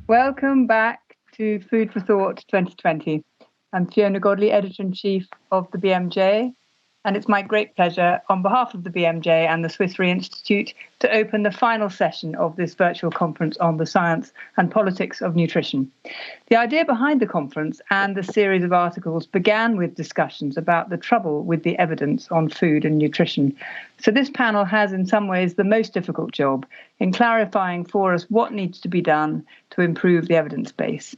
Welcome back to Food for Thought 2020. I'm Fiona Godley, Editor-in-Chief of the BMJ, and it's my great pleasure, on behalf of the BMJ and the Swiss Re Institute, to open the final session of this virtual conference on the science and politics of nutrition. The idea behind the conference and the series of articles began with discussions about the trouble with the evidence on food and nutrition. So this panel has, in some ways, the most difficult job in clarifying for us what needs to be done to improve the evidence base.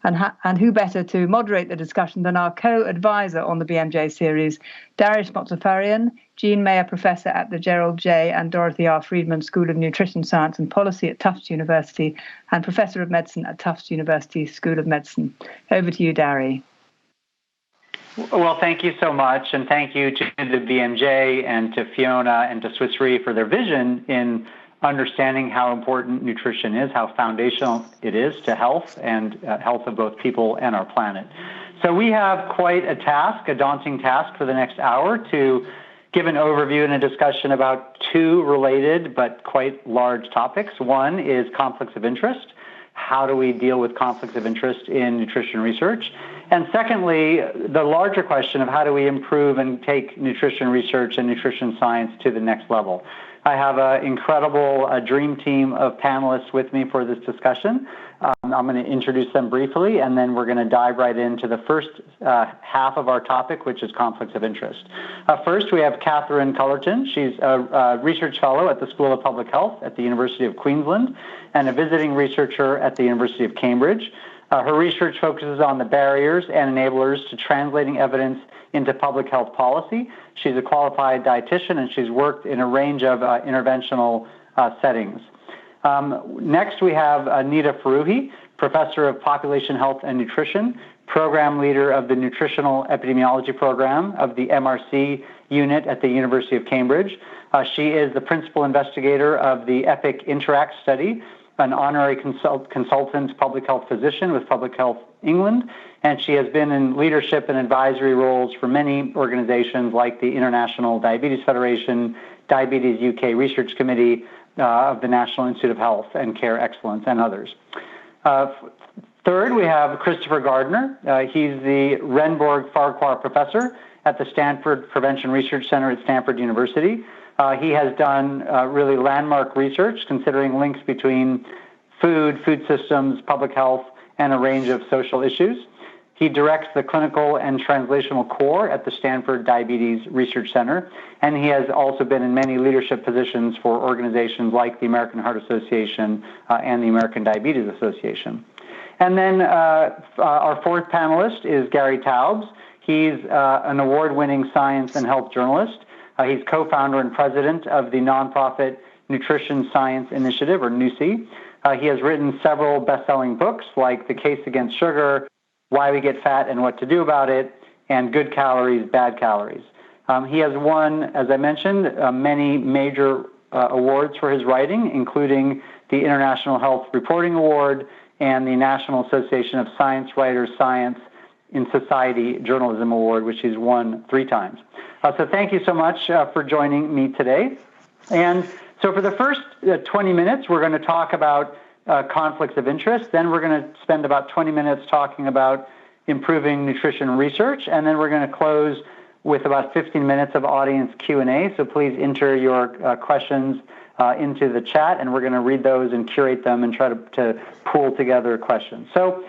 And who better to moderate the discussion than our co-advisor on the BMJ series, Darius Motsafarian, Jean Mayer Professor at the Gerald J. and Dorothy R. Friedman School of Nutrition Science and Policy at Tufts University, and Professor of Medicine at Tufts University School of Medicine. Over to you, Dari. Well, thank you so much, and thank you to the BMJ and to Fiona and to Swiss Re for their vision in understanding how important nutrition is, how foundational it is to health and health of both people and our planet. So we have quite a task, a daunting task for the next hour to give an overview and a discussion about two related but quite large topics. One is conflicts of interest. How do we deal with conflicts of interest in nutrition research? And secondly, the larger question of how do we improve and take nutrition research and nutrition science to the next level. I have an incredible dream team of panelists with me for this discussion. I'm going to introduce them briefly, and then we're going to dive right into the first half of our topic, which is conflicts of interest. First, we have Catherine Cullerton. She's a research fellow at the School of Public Health at the University of Queensland and a visiting researcher at the University of Cambridge. Her research focuses on the barriers and enablers to translating evidence into public health policy. She's a qualified dietitian, and she's worked in a range of interventional settings. Next, we have Anita Faruhi, Professor of Population Health and Nutrition, Program Leader of the Nutritional Epidemiology Program of the MRC unit at the University of Cambridge. She is the Principal Investigator of the EPIC Interact study, an honorary consultant public health physician with Public Health England, and she has been in leadership and advisory roles for many organizations like the International Diabetes Federation, Diabetes UK Research Committee of the National Institute of Health and Care Excellence, and others. Third, we have Christopher Gardner. He's the Renborg Farquhar Professor at the Stanford Prevention Research Center at Stanford University. He has done really landmark research considering links between food systems, public health, and a range of social issues. He directs the clinical and translational core at the Stanford Diabetes Research Center, and he has also been in many leadership positions for organizations like the American Heart Association and the American Diabetes Association. And then our fourth panelist is Gary Taubes. He's an award-winning science and health journalist. He's co-founder and president of the nonprofit Nutrition Science Initiative, or NUSI. He has written several best-selling books like The Case Against Sugar, Why We Get Fat and What to Do About It, and Good Calories, Bad Calories. He has won, as I mentioned, many major awards for his writing, including the International Health Reporting Award and the National Association of Science Writers Science in Society Journalism Award, which he's won 3 times. So thank you so much for joining me today. And so for the first 20 minutes, we're going to talk about conflicts of interest. Then we're going to spend about 20 minutes talking about improving nutrition research. And then we're going to close with about 15 minutes of audience Q&A. So please enter your questions into the chat, and we're going to read those and curate them and try to pool together questions. So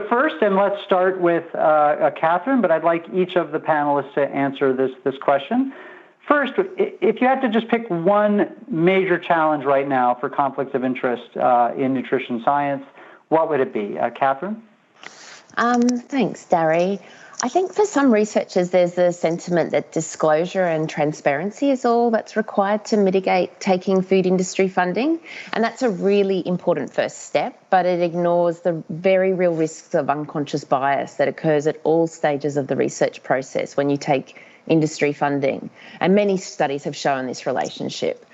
first, and let's start with Catherine, but I'd like each of the panelists to answer this question. First, if you had to just pick one major challenge right now for conflicts of interest in nutrition science, what would it be? Catherine? Thanks, Dari. I think for some researchers, there's a sentiment that disclosure and transparency is all that's required to mitigate taking food industry funding. And that's a really important first step, but it ignores the very real risks of unconscious bias that occurs at all stages of the research process when you take industry funding. And many studies have shown this relationship.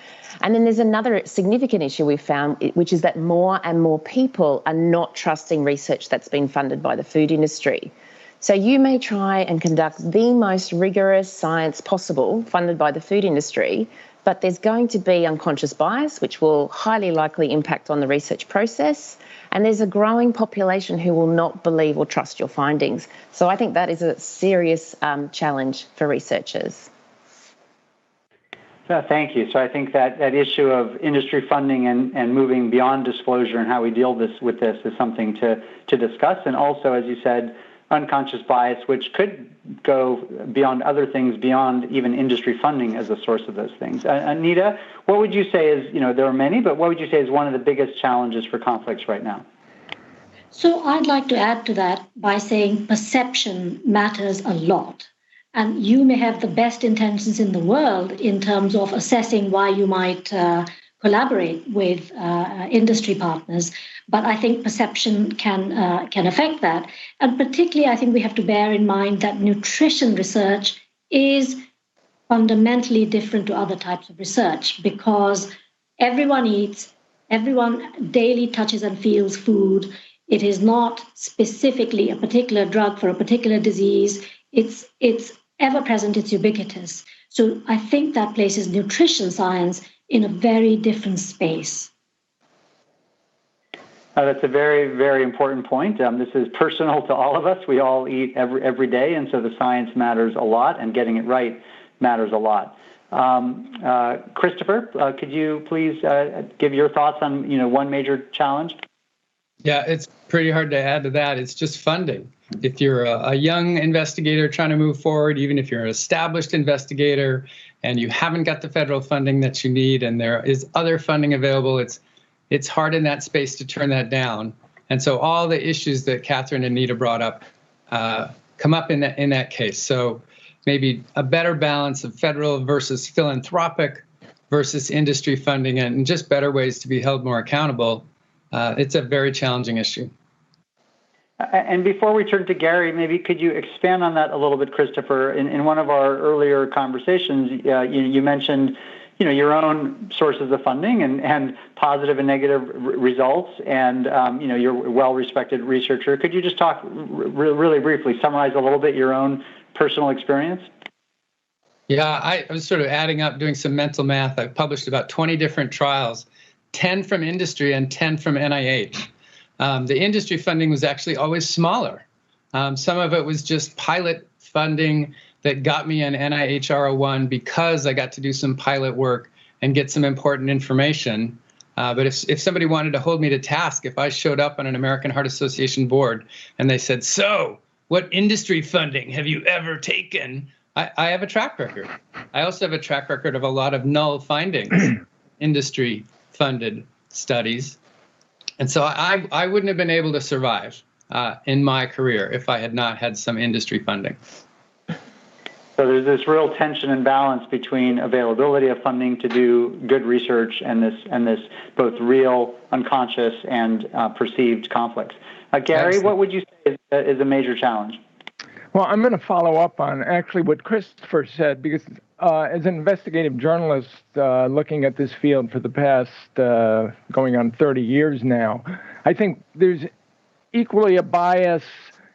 And then there's another significant issue we've found, which is that more and more people are not trusting research that's been funded by the food industry. So you may try and conduct the most rigorous science possible funded by the food industry, but there's going to be unconscious bias, which will highly likely impact on the research process. And there's a growing population who will not believe or trust your findings. So I think that is a serious challenge for researchers. Thank you. So I think that issue of industry funding and moving beyond disclosure and how we deal with this is something to discuss. And also, as you said, unconscious bias, which could go beyond other things, beyond even industry funding as a source of those things. Anita, what would you say is, there are many, but what would you say is one of the biggest challenges for conflicts right now? So I'd like to add to that by saying perception matters a lot. And you may have the best intentions in the world in terms of assessing why you might collaborate with industry partners, but I think perception can affect that. And particularly, I think we have to bear in mind that nutrition research is fundamentally different to other types of research because everyone eats, everyone daily touches and feels food. It is not specifically a particular drug for a particular disease. It's ever present, it's ubiquitous. So I think that places nutrition science in a very different space. That's a very, very important point. This is personal to all of us. We all eat every day, and so the science matters a lot, and getting it right matters a lot. Christopher, could you please give your thoughts on one major challenge? Yeah, it's pretty hard to add to that. It's just funding. If you're a young investigator trying to move forward, even if you're an established investigator and you haven't got the federal funding that you need and there is other funding available, it's hard in that space to turn that down. And so all the issues that Catherine and Anita brought up come up in that case. So maybe a better balance of federal versus philanthropic versus industry funding and just better ways to be held more accountable. It's a very challenging issue. And before we turn to Gary, maybe could you expand on that a little bit, Christopher? In one of our earlier conversations, you mentioned, your own sources of funding and positive and negative results, and you're a well-respected researcher. Could you just talk really briefly, summarize a little bit your own personal experience? Yeah, I was sort of adding up, doing some mental math. I've published about 20 different trials, 10 from industry and 10 from NIH. The industry funding was actually always smaller. Some of it was just pilot funding that got me an NIH R01 because I got to do some pilot work and get some important information. But if somebody wanted to hold me to task, if I showed up on an American Heart Association board and they said, "So, what industry funding have you ever taken?" I have a track record. I also have a track record of a lot of null findings, industry-funded studies. And so I wouldn't have been able to survive in my career if I had not had some industry funding. So there's this real tension and balance between availability of funding to do good research and this both real, unconscious, and perceived conflicts. Gary, what would you say is a major challenge? Well, I'm going to follow up on actually what Christopher said, because as an investigative journalist looking at this field for the past going on 30 years now, I think there's equally a bias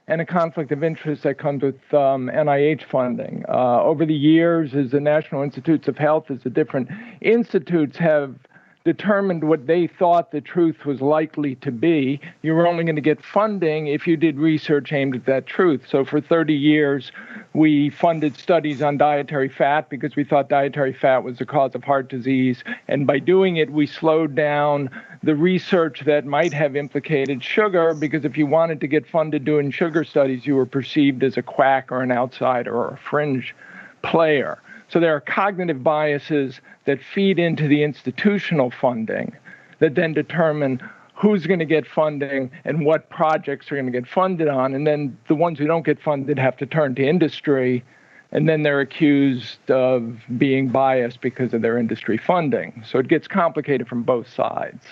and a conflict of interest that comes with NIH funding. Over the years, as the National Institutes of Health, as the different institutes have determined what they thought the truth was likely to be, you were only going to get funding if you did research aimed at that truth. So for 30 years, we funded studies on dietary fat because we thought dietary fat was the cause of heart disease. And by doing it, we slowed down the research that might have implicated sugar, because if you wanted to get funded doing sugar studies, you were perceived as a quack or an outsider or a fringe player. So there are cognitive biases that feed into the institutional funding that then determine who's going to get funding and what projects are going to get funded on. And then the ones who don't get funded have to turn to industry, and then they're accused of being biased because of their industry funding. So it gets complicated from both sides.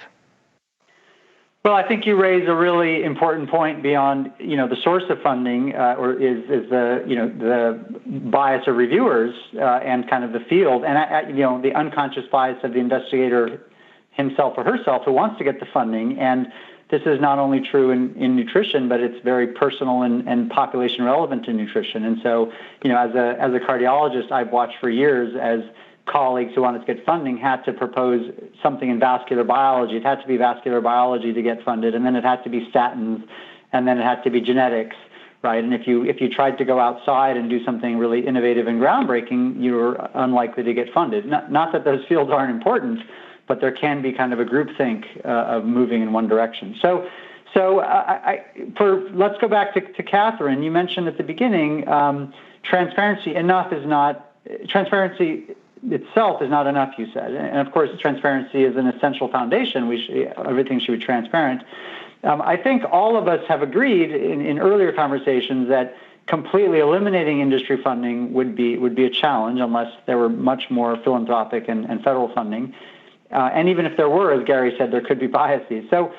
Well, I think you raise a really important point beyond, the source of funding, or is the bias of reviewers and kind of the field, and the unconscious bias of the investigator himself or herself who wants to get the funding. And this is not only true in nutrition, but it's very personal and population relevant to nutrition. And so, as a cardiologist, I've watched for years as colleagues who wanted to get funding had to propose something in vascular biology. It had to be vascular biology to get funded, and then it had to be statins, and then it had to be genetics, right? And if you tried to go outside and do something really innovative and groundbreaking, you were unlikely to get funded. Not that those fields aren't important, but there can be kind of a groupthink of moving in one direction. So let's go back to Catherine. You mentioned at the beginning, transparency itself is not enough, you said. And of course, transparency is an essential foundation. Everything should be transparent. I think all of us have agreed in earlier conversations that completely eliminating industry funding would be a challenge unless there were much more philanthropic and federal funding. And even if there were, as Gary said, there could be biases. So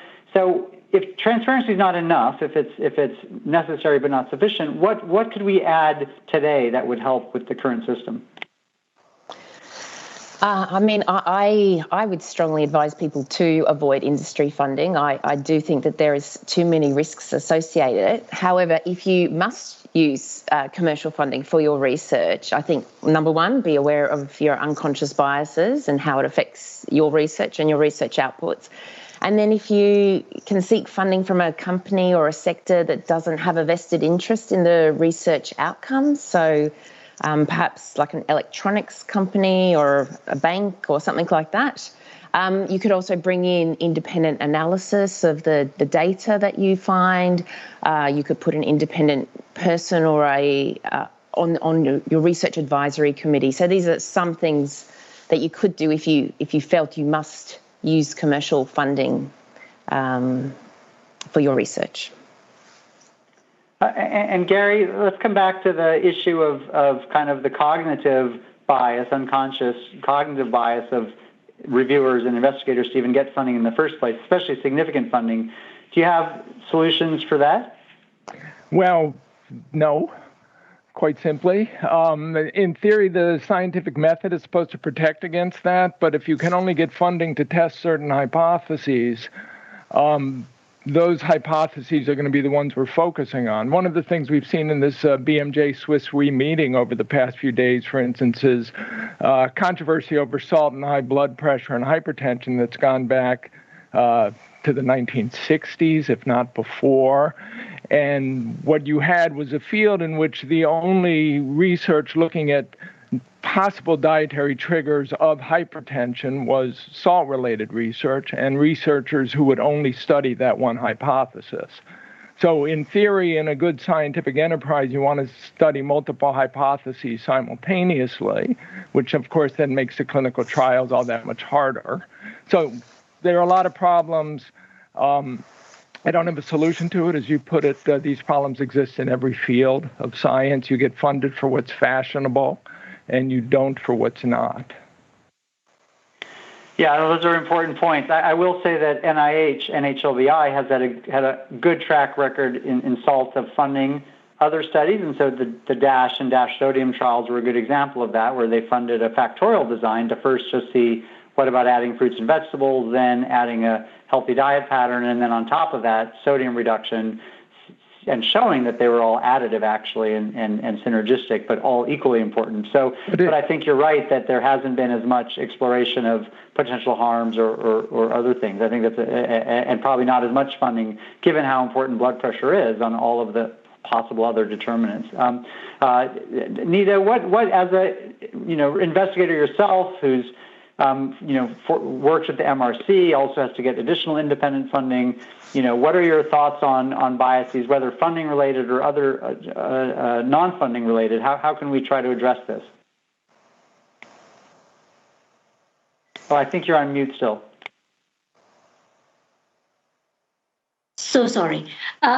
if transparency is not enough, if it's necessary but not sufficient, what could we add today that would help with the current system? I would strongly advise people to avoid industry funding. I do think that there is too many risks associated. However, if you must use commercial funding for your research, I think, number one, be aware of your unconscious biases and how it affects your research and your research outputs. And then if you can seek funding from a company or a sector that doesn't have a vested interest in the research outcomes, so perhaps like an electronics company or a bank or something like that. You could also bring in independent analysis of the data that you find. You could put an independent person or on your research advisory committee. So these are some things that you could do if you felt you must use commercial funding for your research. And Gary, let's come back to the issue of kind of the cognitive bias, unconscious cognitive bias of reviewers and investigators to even get funding in the first place, especially significant funding. Do you have solutions for that? Well, no, quite simply. In theory, the scientific method is supposed to protect against that, but if you can only get funding to test certain hypotheses, those hypotheses are going to be the ones we're focusing on. One of the things we've seen in this BMJ Swiss Re meeting over the past few days, for instance, is controversy over salt and high blood pressure and hypertension that's gone back to the 1960s, if not before. And what you had was a field in which the only research looking at possible dietary triggers of hypertension was salt-related research, and researchers who would only study that one hypothesis. So in theory, in a good scientific enterprise, you want to study multiple hypotheses simultaneously, which of course then makes the clinical trials all that much harder. So there are a lot of problems. I don't have a solution to it. As you put it, these problems exist in every field of science. You get funded for what's fashionable, and you don't for what's not. Yeah, those are important points. I will say that NHLBI has had a good track record in SALT of funding other studies, and so the DASH and DASH sodium trials were a good example of that, where they funded a factorial design to first just see what about adding fruits and vegetables, then adding a healthy diet pattern, and then on top of that, sodium reduction, and showing that they were all additive actually and synergistic, but all equally important. So, but I think you're right that there hasn't been as much exploration of potential harms or other things. I think that's and probably not as much funding given how important blood pressure is on all of the possible other determinants. Nita, what as a investigator yourself who's works at the MRC, also has to get additional independent funding. What are your thoughts on biases, whether funding related or other non-funding related? How can we try to address this? Oh, I think you're on mute still. So sorry.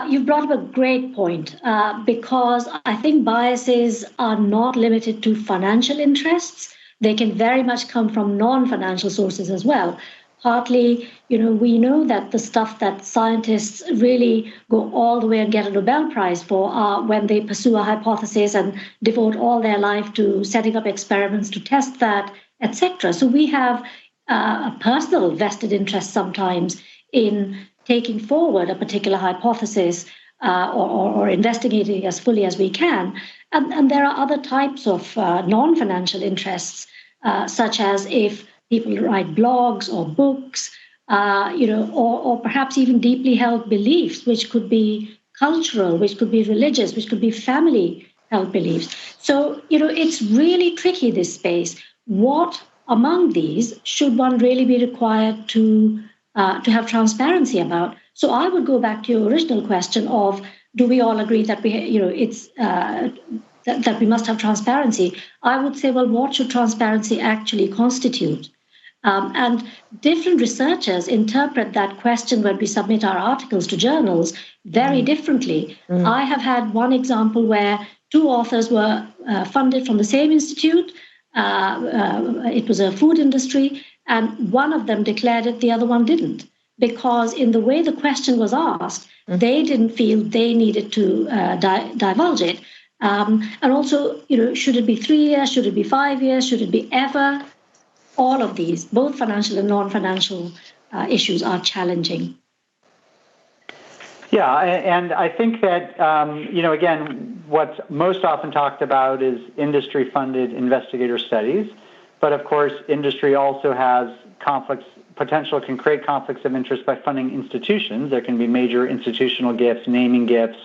You've brought up a great point because I think biases are not limited to financial interests. They can very much come from non-financial sources as well. Partly, we know that the stuff that scientists really go all the way and get a Nobel Prize for are when they pursue a hypothesis and devote all their life to setting up experiments to test that, etc. So we have a personal vested interest sometimes in taking forward a particular hypothesis or investigating as fully as we can. And there are other types of non-financial interests. such as if people write blogs or books, or perhaps even deeply held beliefs, which could be cultural, which could be religious, which could be family held beliefs. So, it's really tricky, this space. What among these should one really be required to have transparency about? So I would go back to your original question of, do we all agree that that we must have transparency? I would say, well, what should transparency actually constitute? And different researchers interpret that question when we submit our articles to journals very differently. I have had one example where two authors were funded from the same institute. It was a food industry, and one of them declared it, the other one didn't, because in the way the question was asked, they didn't feel they needed to divulge it. And also, should it be 3 years? Should it be 5 years? Should it be ever? All of these, both financial and non-financial issues, are challenging. Yeah, and I think that, again, what's most often talked about is industry-funded investigator studies. But of course, industry also has can create conflicts of interest by funding institutions. There can be major institutional gifts, naming gifts,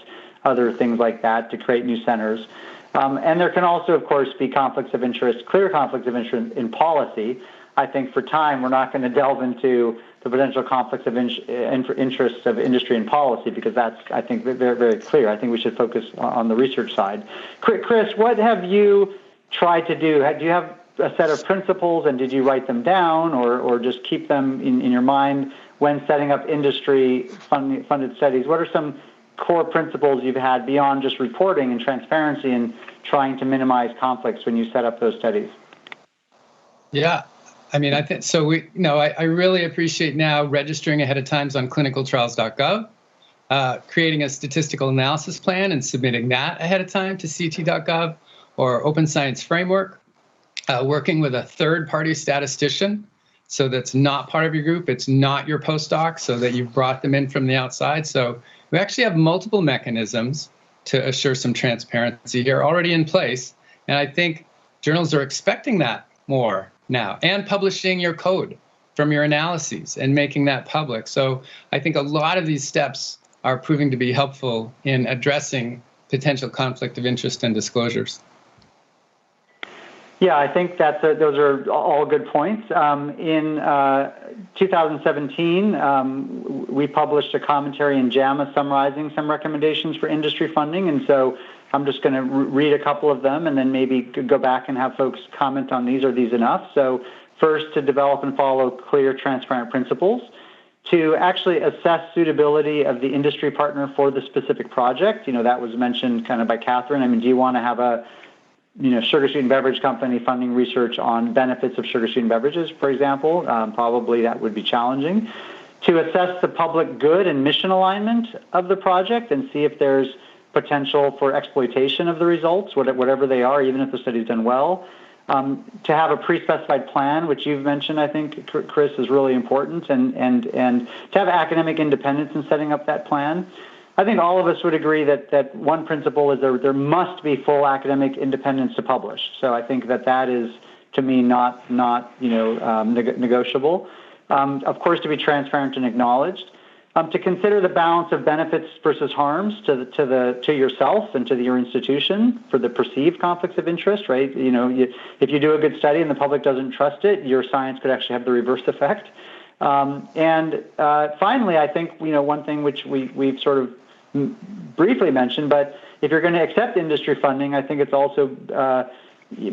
other things like that to create new centers. And there can also, of course, be conflicts of interest, clear conflicts of interest in policy. I think for time, we're not going to delve into the potential conflicts of interests of industry and policy, because that's, I think, very, very clear. I think we should focus on the research side. Chris, what have you tried to do? Do you have a set of principles, and did you write them down, or just keep them in your mind when setting up industry-funded studies? What are some core principles you've had beyond just reporting and transparency and trying to minimize conflicts when you set up those studies? Yeah, I mean, I think so. I really appreciate now registering ahead of time on clinicaltrials.gov, creating a statistical analysis plan and submitting that ahead of time to ct.gov or Open Science Framework, working with a third-party statistician. So that's not part of your group. It's not your postdoc, so that you've brought them in from the outside. So we actually have multiple mechanisms to assure some transparency here already in place. And I think journals are expecting that more now, and publishing your code from your analyses and making that public. So I think a lot of these steps are proving to be helpful in addressing potential conflict of interest and disclosures. Yeah, I think those are all good points. In 2017, we published a commentary in JAMA summarizing some recommendations for industry funding, and so I'm just going to read a couple of them and then maybe go back and have folks comment on these. Are these enough? So first, to develop and follow clear, transparent principles. To actually assess suitability of the industry partner for the specific project. That was mentioned kind of by Catherine. I mean, do you want to have a sugar sweetened beverage company funding research on benefits of sugar sweetened beverages, for example? Probably that would be challenging. To assess the public good and mission alignment of the project and see if there's potential for exploitation of the results, whatever they are, even if the study's done well. To have a pre-specified plan, which you've mentioned, I think, Chris, is really important, and to have academic independence in setting up that plan. I think all of us would agree that one principle is there must be full academic independence to publish. So I think that is, to me, not negotiable. Of course, to be transparent and acknowledged. To consider the balance of benefits versus harms to yourself and to your institution for the perceived conflicts of interest, right? If you do a good study and the public doesn't trust it, your science could actually have the reverse effect. And finally, I think one thing which we've sort of briefly mentioned, but if you're going to accept industry funding, I think it's also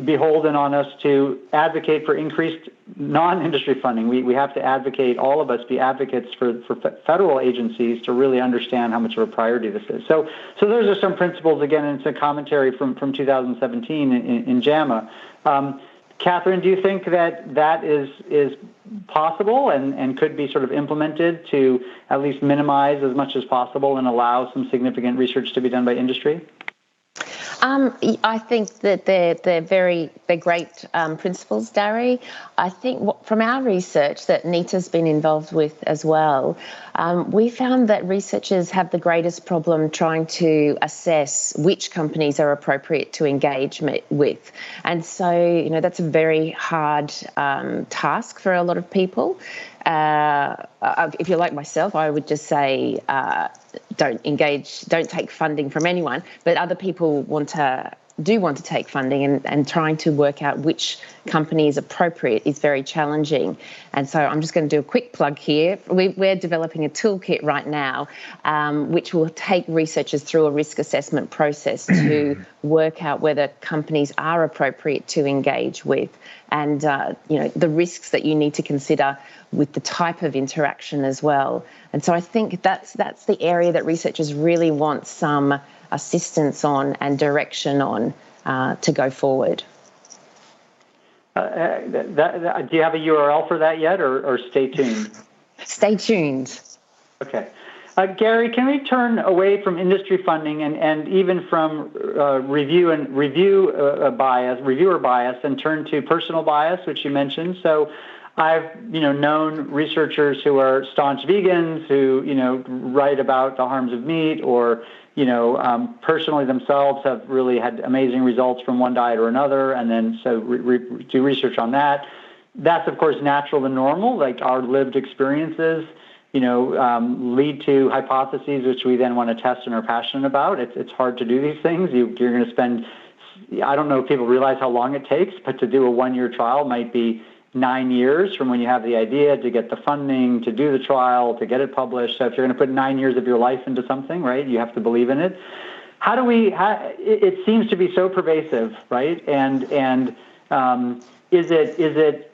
beholden on us to advocate for increased non-industry funding. We have to advocate, all of us be advocates for federal agencies to really understand how much of a priority this is. So those are some principles, again, and it's a commentary from 2017 in JAMA. Catherine, do you think that is possible and could be sort of implemented to at least minimize as much as possible and allow some significant research to be done by industry? I think that they're great principles, Darry. I think from our research that NITA's been involved with as well, we found that researchers have the greatest problem trying to assess which companies are appropriate to engage with. And so, that's a very hard task for a lot of people. If you're like myself, I would just say don't take funding from anyone, but other people do want to take funding, and trying to work out which company is appropriate is very challenging. And so I'm just going to do a quick plug here. We're developing a toolkit right now, which will take researchers through a risk assessment process to work out whether companies are appropriate to engage with, and the risks that you need to consider with the type of interaction as well. And so I think that's the area that researchers really want some assistance on and direction on to go forward. Do you have a URL for that yet, or stay tuned? Stay tuned. Okay. Gary, can we turn away from industry funding and even from reviewer bias, and turn to personal bias, which you mentioned? So I've known researchers who are staunch vegans who write about the harms of meat, or personally themselves have really had amazing results from one diet or another, and then so do research on that. That's of course natural and normal. Like our lived experiences, lead to hypotheses which we then want to test and are passionate about. It's hard to do these things. You're going to spend, I don't know if people realize how long it takes, but to do a 1-year trial might be 9 years from when you have the idea to get the funding, to do the trial, to get it published. So if you're going to put 9 years of your life into something, right, you have to believe in it. It seems to be so pervasive, right? And is it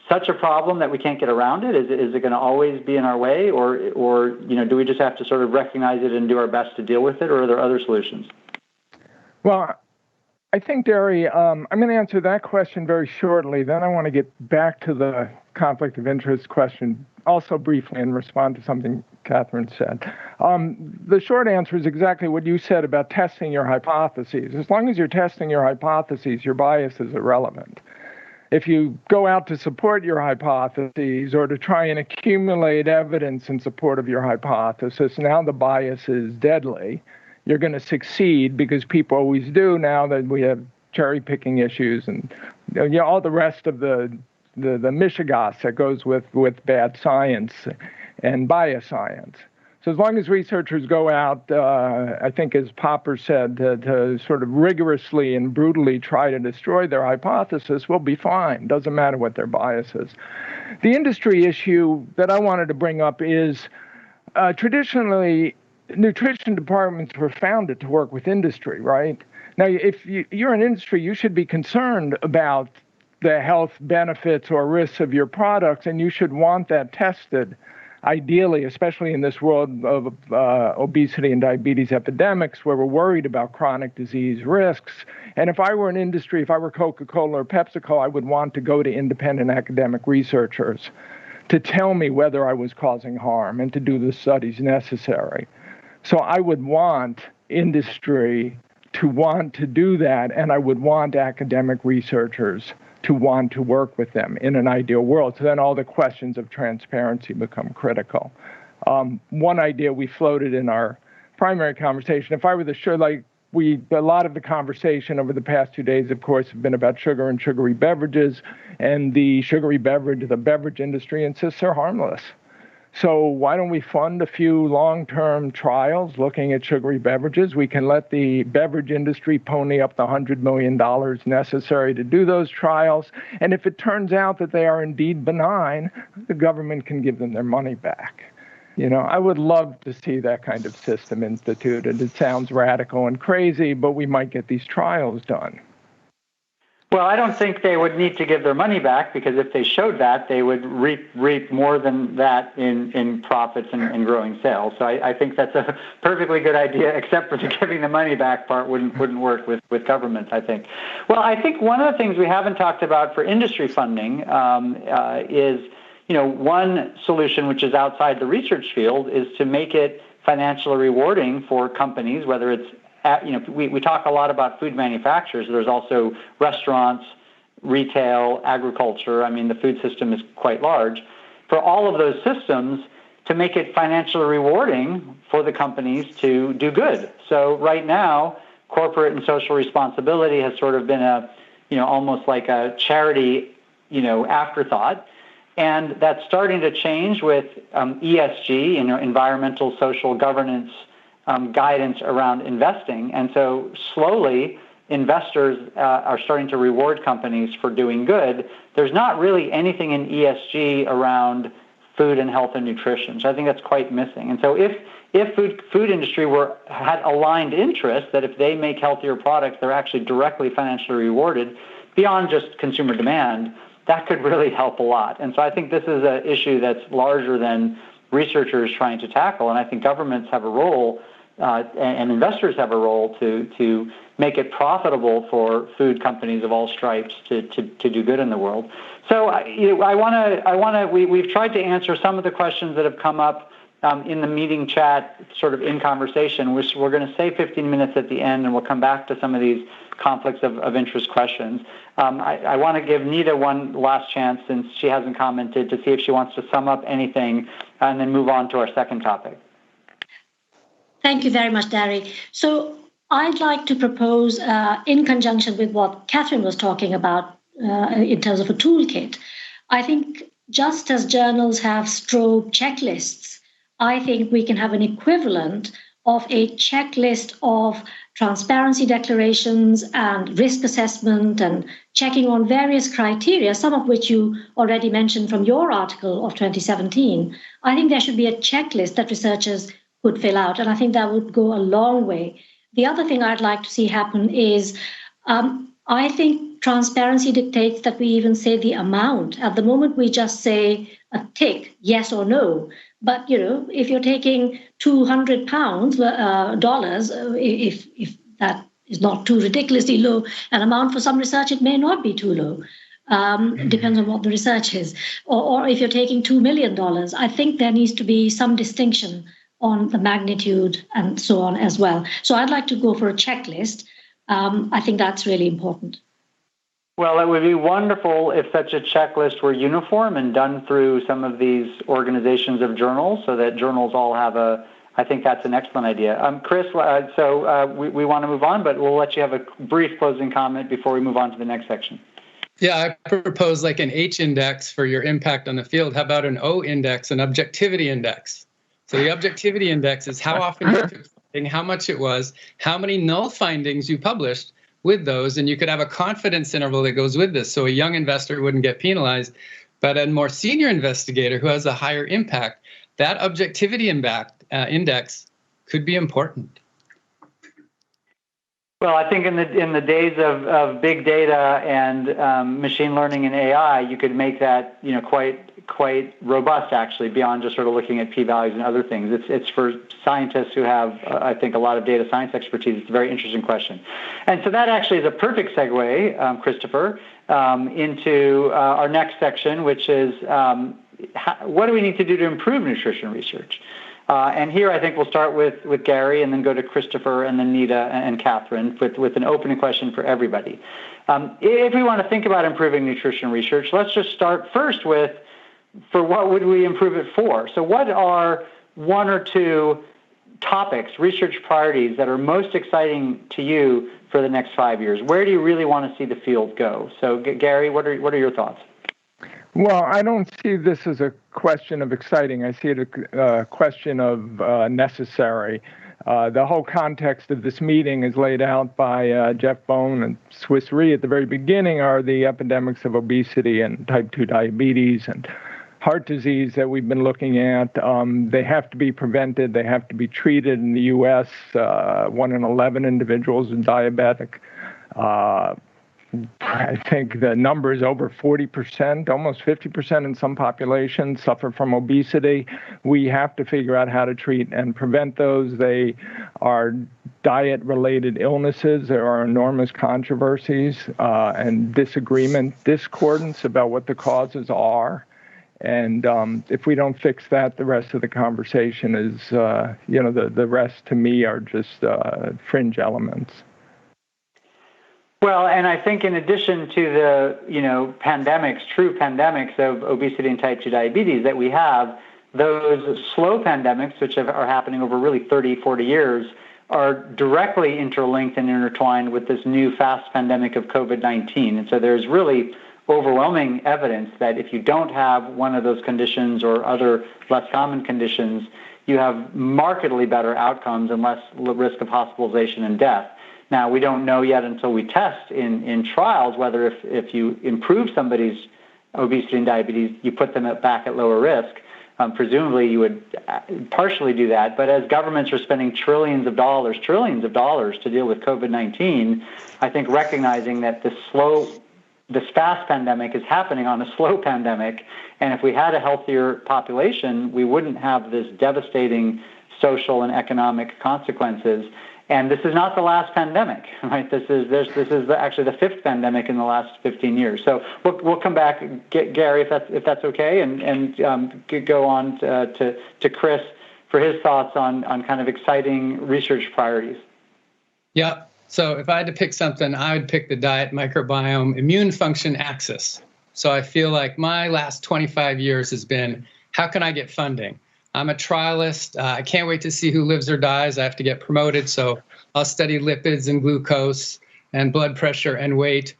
such a problem that we can't get around it? Is it going to always be in our way, or do we just have to sort of recognize it and do our best to deal with it, or are there other solutions? Well, I think, Darry, I'm going to answer that question very shortly. Then I want to get back to the conflict of interest question also briefly and respond to something Catherine said. The short answer is exactly what you said about testing your hypotheses. As long as you're testing your hypotheses, your bias is irrelevant. If you go out to support your hypotheses or to try and accumulate evidence in support of your hypothesis, now the bias is deadly. You're going to succeed because people always do now that we have cherry picking issues and all the rest of the mishigas that goes with bad science and bias science. So as long as researchers go out, I think as Popper said, to sort of rigorously and brutally try to destroy their hypothesis, we'll be fine. Doesn't matter what their bias is. The industry issue that I wanted to bring up is traditionally, nutrition departments were founded to work with industry, right? Now, if you're an industry, you should be concerned about the health benefits or risks of your products, and you should want that tested, ideally, especially in this world of obesity and diabetes epidemics, where we're worried about chronic disease risks. And if I were an industry, if I were Coca-Cola or PepsiCo, I would want to go to independent academic researchers to tell me whether I was causing harm and to do the studies necessary. So I would want industry to want to do that, and I would want academic researchers to want to work with them in an ideal world. So then all the questions of transparency become critical. One idea we floated in our primary conversation, if I were the a lot of the conversation over the past 2 days, of course, have been about sugar and sugary beverages, and the beverage industry insists they're harmless. So why don't we fund a few long-term trials looking at sugary beverages? We can let the beverage industry pony up the $100 million necessary to do those trials. And if it turns out that they are indeed benign, the government can give them their money back. I would love to see that kind of system instituted. It sounds radical and crazy, but we might get these trials done. Well, I don't think they would need to give their money back, because if they showed that, they would reap more than that in profits and growing sales. So I think that's a perfectly good idea, except for the giving the money back part wouldn't work with government, I think. Well, I think one of the things we haven't talked about for industry funding is, one solution which is outside the research field is to make it financially rewarding for companies, whether it's we talk a lot about food manufacturers. There's also restaurants, retail, agriculture. I mean, the food system is quite large. For all of those systems, to make it financially rewarding for the companies to do good. So right now, corporate and social responsibility has sort of been almost like a charity, afterthought. And that's starting to change with ESG, environmental, social governance guidance around investing. And so slowly, investors are starting to reward companies for doing good. There's not really anything in ESG around food and health and nutrition. So I think that's quite missing. And so if food industry had aligned interests, that if they make healthier products, they're actually directly financially rewarded beyond just consumer demand, that could really help a lot. And so I think this is an issue that's larger than researchers trying to tackle. And I think governments have a role and investors have a role to make it profitable for food companies of all stripes to do good in the world. So we've tried to answer some of the questions that have come up in the meeting chat, sort of in conversation. We're going to save 15 minutes at the end, and we'll come back to some of these conflicts of interest questions. I want to give Nita one last chance, since she hasn't commented, to see if she wants to sum up anything and then move on to our second topic. Thank you very much, Dari. So I'd like to propose, in conjunction with what Catherine was talking about in terms of a toolkit, I think just as journals have strobe checklists, I think we can have an equivalent of a checklist of transparency declarations and risk assessment and checking on various criteria, some of which you already mentioned from your article of 2017. I think there should be a checklist that researchers could fill out, and I think that would go a long way. The other thing I'd like to see happen is I think transparency dictates that we even say the amount. At the moment, we just say a tick, yes or no. But, if you're taking $200, if that is not too ridiculously low an amount for some research, it may not be too low. Depends on what the research is. Or if you're taking $2 million, I think there needs to be some distinction on the magnitude and so on as well. So I'd like to go for a checklist. I think that's really important. Well, it would be wonderful if such a checklist were uniform and done through some of these organizations of journals, so that journals all have I think that's an excellent idea. Chris, we want to move on, but we'll let you have a brief closing comment before we move on to the next section. Yeah, I propose like an H index for your impact on the field. How about an O index, an objectivity index? So the objectivity index is how often you took something, how much it was, how many null findings you published with those, and you could have a confidence interval that goes with this, so a young investor wouldn't get penalized. But a more senior investigator who has a higher impact, that objectivity index could be important. Well, I think in the days of big data and machine learning and AI, you could make that quite robust, actually, beyond just sort of looking at p-values and other things. It's for scientists who have, I think, a lot of data science expertise. It's a very interesting question. And so that actually is a perfect segue, Christopher, into our next section, which is what do we need to do to improve nutrition research? And here I think we'll start with Gary and then go to Christopher and then Nita and Catherine with an opening question for everybody. If we want to think about improving nutrition research, let's just start first with, for what would we improve it for? So what are one or two topics, research priorities that are most exciting to you for the next 5 years? Where do you really want to see the field go? So Gary, what are your thoughts? Well, I don't see this as a question of exciting. I see it a question of necessary. The whole context of this meeting is laid out by Jeff Bone and Swiss Re at the very beginning, are the epidemics of obesity and type 2 diabetes and heart disease that we've been looking at. They have to be prevented. They have to be treated. In the U.S., 1 in 11 individuals are diabetic. I think the number is over 40%, almost 50% in some populations suffer from obesity. We have to figure out how to treat and prevent those. They are diet-related illnesses. There are enormous controversies and disagreement, discordance about what the causes are. And if we don't fix that, the rest of the conversation is, the rest to me are just fringe elements. Well, and I think in addition to the, true pandemics of obesity and type 2 diabetes that we have, those slow pandemics, which are happening over really 30, 40 years, are directly interlinked and intertwined with this new fast pandemic of COVID-19. And so there's really overwhelming evidence that if you don't have one of those conditions or other less common conditions, you have markedly better outcomes and less risk of hospitalization and death. Now, we don't know yet until we test in trials whether if you improve somebody's obesity and diabetes, you put them back at lower risk. Presumably, you would partially do that. But as governments are spending trillions of dollars to deal with COVID-19, I think recognizing that this fast pandemic is happening on a slow pandemic, and if we had a healthier population, we wouldn't have this devastating social and economic consequences. And this is not the last pandemic, right? This is actually the fifth pandemic in the last 15 years. So we'll come back, Gary, if that's okay, and go on to Chris for his thoughts on kind of exciting research priorities. Yeah. So if I had to pick something, I would pick the diet microbiome immune function axis. So I feel like my last 25 years has been, how can I get funding? I'm a trialist. I can't wait to see who lives or dies. I have to get promoted. So I'll study lipids and glucose and blood pressure and weight.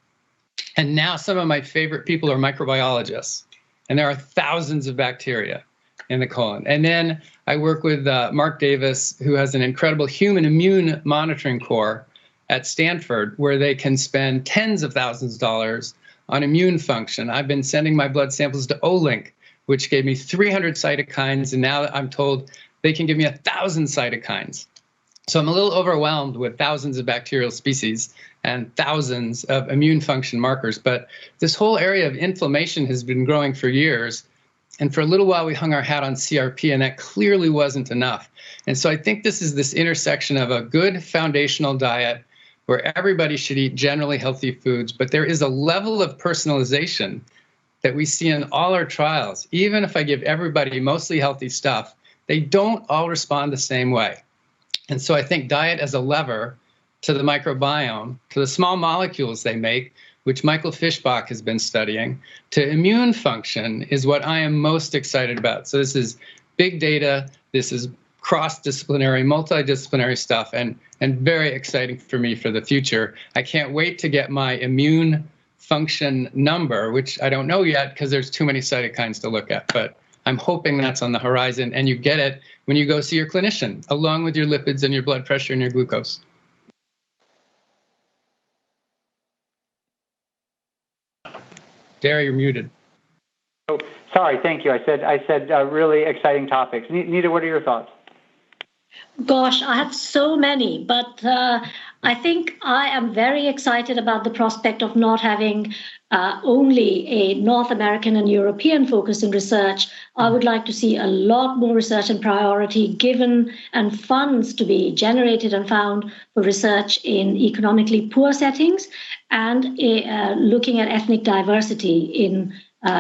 And now some of my favorite people are microbiologists. And there are thousands of bacteria in the colon. And then I work with Mark Davis, who has an incredible human immune monitoring core at Stanford, where they can spend tens of thousands of dollars on immune function. I've been sending my blood samples to Olink, which gave me 300 cytokines, and now I'm told they can give me 1,000 cytokines. So I'm a little overwhelmed with thousands of bacterial species and thousands of immune function markers. But this whole area of inflammation has been growing for years. And for a little while, we hung our hat on CRP, and that clearly wasn't enough. And so I think this is this intersection of a good foundational diet where everybody should eat generally healthy foods, but there is a level of personalization that we see in all our trials. Even if I give everybody mostly healthy stuff, they don't all respond the same way. And so I think diet as a lever to the microbiome, to the small molecules they make, which Michael Fischbach has been studying, to immune function is what I am most excited about. So this is big data, this is cross-disciplinary, multidisciplinary stuff, and very exciting for me for the future. I can't wait to get my immune function number, which I don't know yet because there's too many cytokines to look at, but I'm hoping that's on the horizon, and you get it when you go see your clinician, along with your lipids and your blood pressure and your glucose. Gary, you're muted. Oh, sorry, thank you. I said really exciting topics. Nita, what are your thoughts? Gosh, I have so many, but I think I am very excited about the prospect of not having only a North American and European focus in research. I would like to see a lot more research and priority given and funds to be generated and found for research in economically poor settings and looking at ethnic diversity in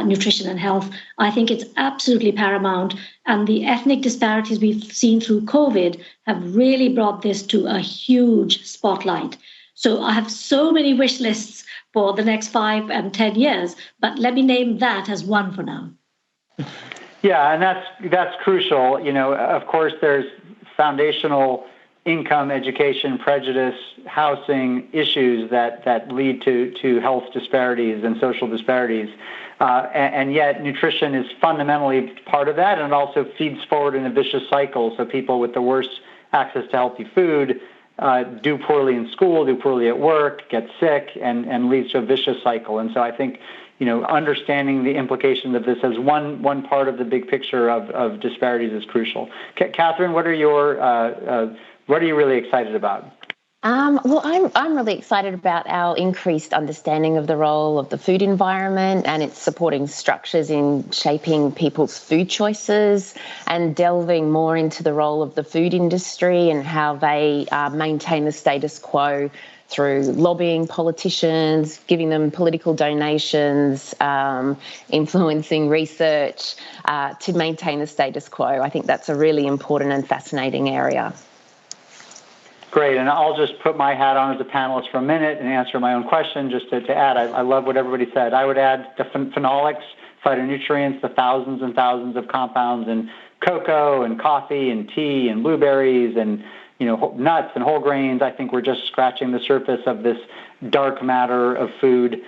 nutrition and health. I think it's absolutely paramount. And the ethnic disparities we've seen through COVID have really brought this to a huge spotlight. So I have so many wish lists for the next 5 and 10 years, but let me name that as one for now. Yeah, and that's crucial. You know, of course, there's foundational income, education, prejudice, housing issues that lead to health disparities and social disparities. And yet nutrition is fundamentally part of that, and it also feeds forward in a vicious cycle. So people with the worst access to healthy food do poorly in school, do poorly at work, get sick, and leads to a vicious cycle. And so I think, you know, understanding the implications of this as one part of the big picture of disparities is crucial. Catherine, what are you really excited about? Well, I'm really excited about our increased understanding of the role of the food environment and its supporting structures in shaping people's food choices, and delving more into the role of the food industry and how they maintain the status quo through lobbying politicians, giving them political donations, influencing research to maintain the status quo. I think that's a really important and fascinating area. Great, and I'll just put my hat on as a panelist for a minute and answer my own question just to add. I love what everybody said. I would add the phenolics, phytonutrients, the thousands and thousands of compounds in cocoa and coffee and tea and blueberries and nuts and whole grains. I think we're just scratching the surface of this dark matter of food.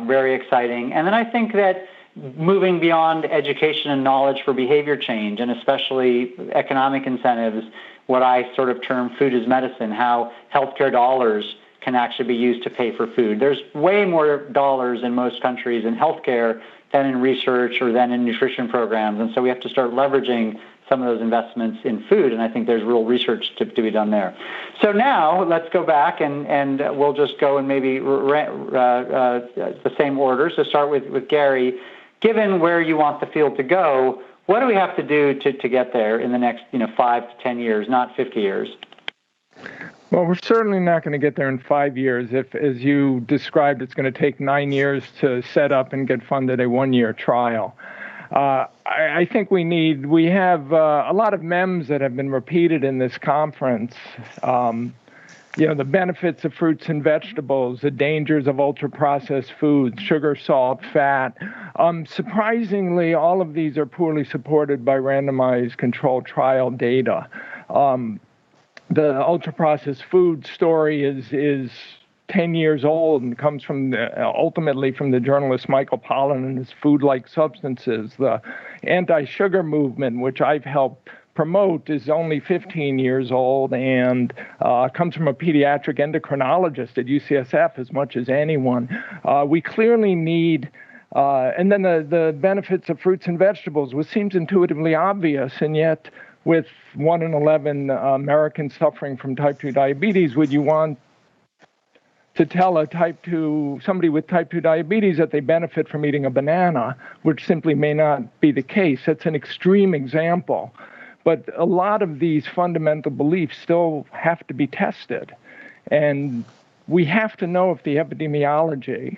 Very exciting. And then I think that moving beyond education and knowledge for behavior change, and especially economic incentives, what I sort of term food as medicine, how healthcare dollars can actually be used to pay for food. There's way more dollars in most countries in healthcare than in research or than in nutrition programs. And so we have to start leveraging some of those investments in food, and I think there's real research to be done there. So now let's go back, and we'll just go in maybe the same order. So start with Gary. Given where you want the field to go, what do we have to do to get there in the next 5 to 10 years, not 50 years? Well, we're certainly not going to get there in 5 years. If, as you described, it's going to take 9 years to set up and get funded a 1-year trial. I think we have a lot of MEMS that have been repeated in this conference. The benefits of fruits and vegetables, the dangers of ultra-processed foods, sugar, salt, fat. Surprisingly, all of these are poorly supported by randomized controlled trial data. The ultra-processed food story is 10 years old and comes from ultimately from the journalist Michael Pollan and his Food-Like Substances. The anti-sugar movement, which I've helped promote, is only 15 years old and comes from a pediatric endocrinologist at UCSF as much as anyone. We clearly need, and then the benefits of fruits and vegetables, which seems intuitively obvious, and yet with 1 in 11 Americans suffering from type 2 diabetes, would you want to tell somebody with type 2 diabetes that they benefit from eating a banana, which simply may not be the case? That's an extreme example. But a lot of these fundamental beliefs still have to be tested. And we have to know if the epidemiology,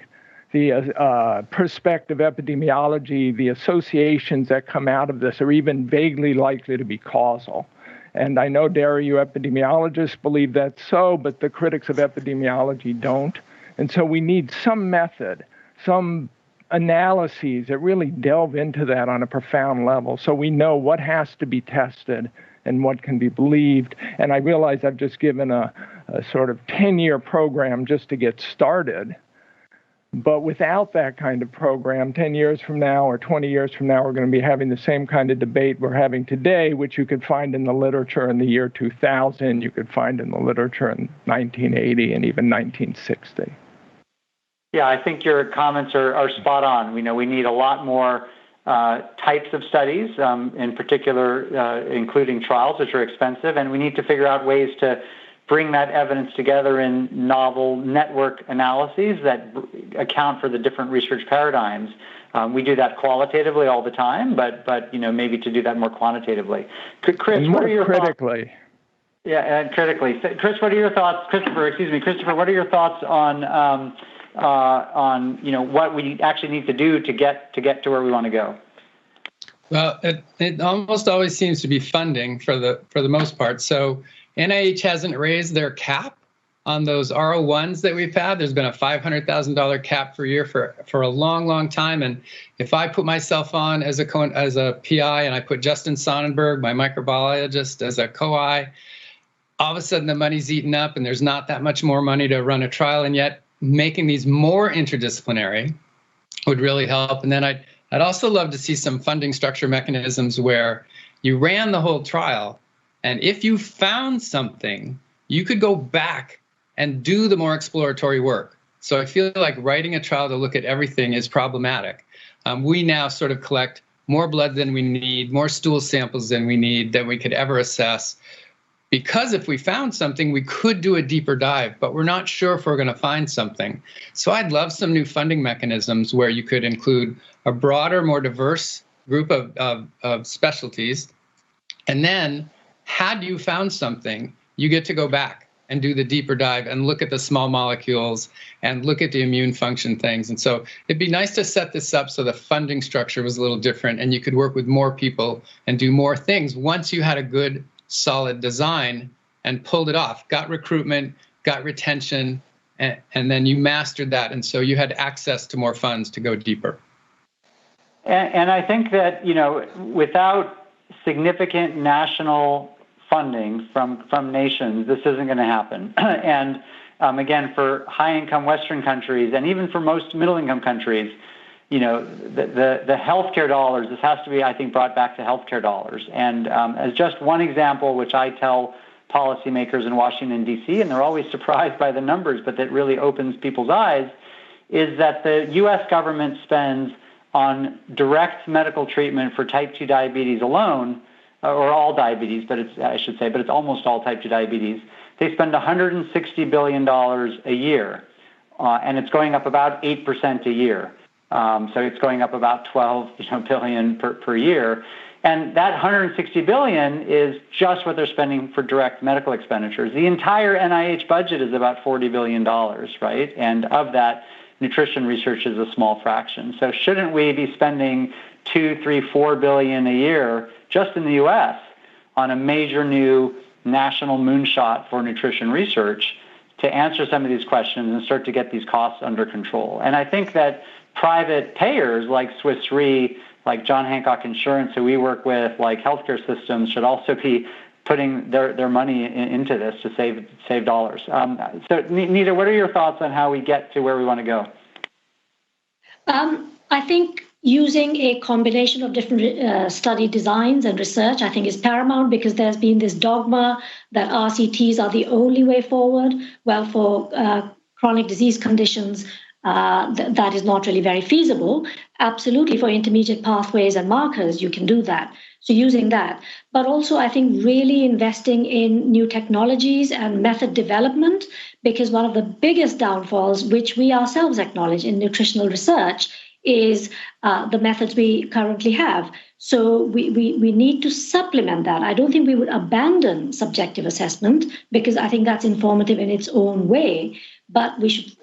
the prospective epidemiology, the associations that come out of this are even vaguely likely to be causal. And I know, Derry, you epidemiologists believe that's so, but the critics of epidemiology don't. And so we need some method, some analyses that really delve into that on a profound level so we know what has to be tested and what can be believed. And I realize I've just given a sort of 10-year program just to get started. But without that kind of program, 10 years from now or 20 years from now, we're going to be having the same kind of debate we're having today, which you could find in the literature in the year 2000, you could find in the literature in 1980 and even 1960. Yeah, I think your comments are spot on. We know we need a lot more types of studies, in particular, including trials, which are expensive, and we need to figure out ways to bring that evidence together in novel network analyses that account for the different research paradigms. We do that qualitatively all the time, but maybe to do that more quantitatively. Chris, what are your critically? Thoughts? Yeah, and critically. Chris, what are your thoughts? Christopher, what are your thoughts on what we actually need to do to get to where we want to go? Well, it almost always seems to be funding for the most part. So NIH hasn't raised their cap on those R01s that we've had. There's been a $500,000 cap per year for a long, long time. And if I put myself on as a PI and I put Justin Sonnenberg, my microbiologist, as a co-I, all of a sudden the money's eaten up and there's not that much more money to run a trial. And yet making these more interdisciplinary would really help. And then I'd also love to see some funding structure mechanisms where you ran the whole trial, and if you found something, you could go back and do the more exploratory work. So I feel like writing a trial to look at everything is problematic. We now sort of collect more blood than we need, more stool samples than we could ever assess. Because if we found something, we could do a deeper dive, but we're not sure if we're going to find something. So I'd love some new funding mechanisms where you could include a broader, more diverse group of specialties. And then, had you found something, you get to go back and do the deeper dive and look at the small molecules and look at the immune function things. And so it'd be nice to set this up so the funding structure was a little different and you could work with more people and do more things once you had a good, solid design and pulled it off, got recruitment, got retention, and then you mastered that. And so you had access to more funds to go deeper. And I think that, without significant national funding from nations, this isn't going to happen. And again, for high-income Western countries, and even for most middle-income countries, the healthcare dollars, this has to be, I think, brought back to healthcare dollars. And as just one example, which I tell policymakers in Washington, D.C., and they're always surprised by the numbers, but that really opens people's eyes, is that the U.S. government spends on direct medical treatment for type 2 diabetes alone, or all diabetes, but it's almost all type 2 diabetes. They spend $160 billion a year, and it's going up about 8% a year. So it's going up about 12 billion per year. And that 160 billion is just what they're spending for direct medical expenditures. The entire NIH budget is about $40 billion, right? And of that, nutrition research is a small fraction. So shouldn't we be spending 2, 3, 4 billion a year just in the U.S. on a major new national moonshot for nutrition research to answer some of these questions and start to get these costs under control? And I think that private payers like Swiss Re, like John Hancock Insurance, who we work with, like healthcare systems, should also be putting their money into this to save dollars. So, Nita, what are your thoughts on how we get to where we want to go? I think using a combination of different study designs and research, I think, is paramount, because there's been this dogma that RCTs are the only way forward. Well, for chronic disease conditions, that is not really very feasible. Absolutely, for intermediate pathways and markers, you can do that. So using that, but also I think really investing in new technologies and method development, because one of the biggest downfalls, which we ourselves acknowledge in nutritional research, is the methods we currently have. So we need to supplement that. I don't think we would abandon subjective assessment, because I think that's informative in its own way, but we should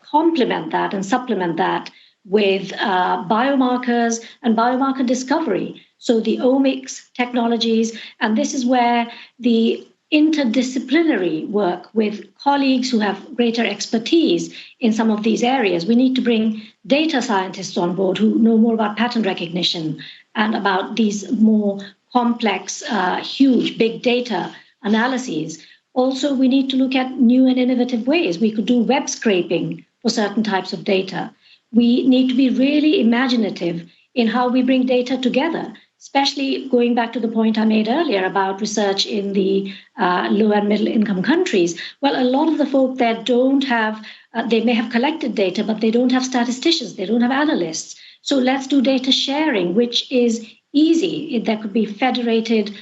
complement that and supplement that with biomarkers and biomarker discovery. So the omics technologies, and this is where the interdisciplinary work with colleagues who have greater expertise in some of these areas. We need to bring data scientists on board who know more about pattern recognition and about these more complex, huge, big data analyses. Also, we need to look at new and innovative ways. We could do web scraping for certain types of data. We need to be really imaginative in how we bring data together, especially going back to the point I made earlier about research in the low and middle income countries. Well, a lot of the folk there don't have, they may have collected data, but they don't have statisticians, they don't have analysts. So let's do data sharing, which is easy. There could be federated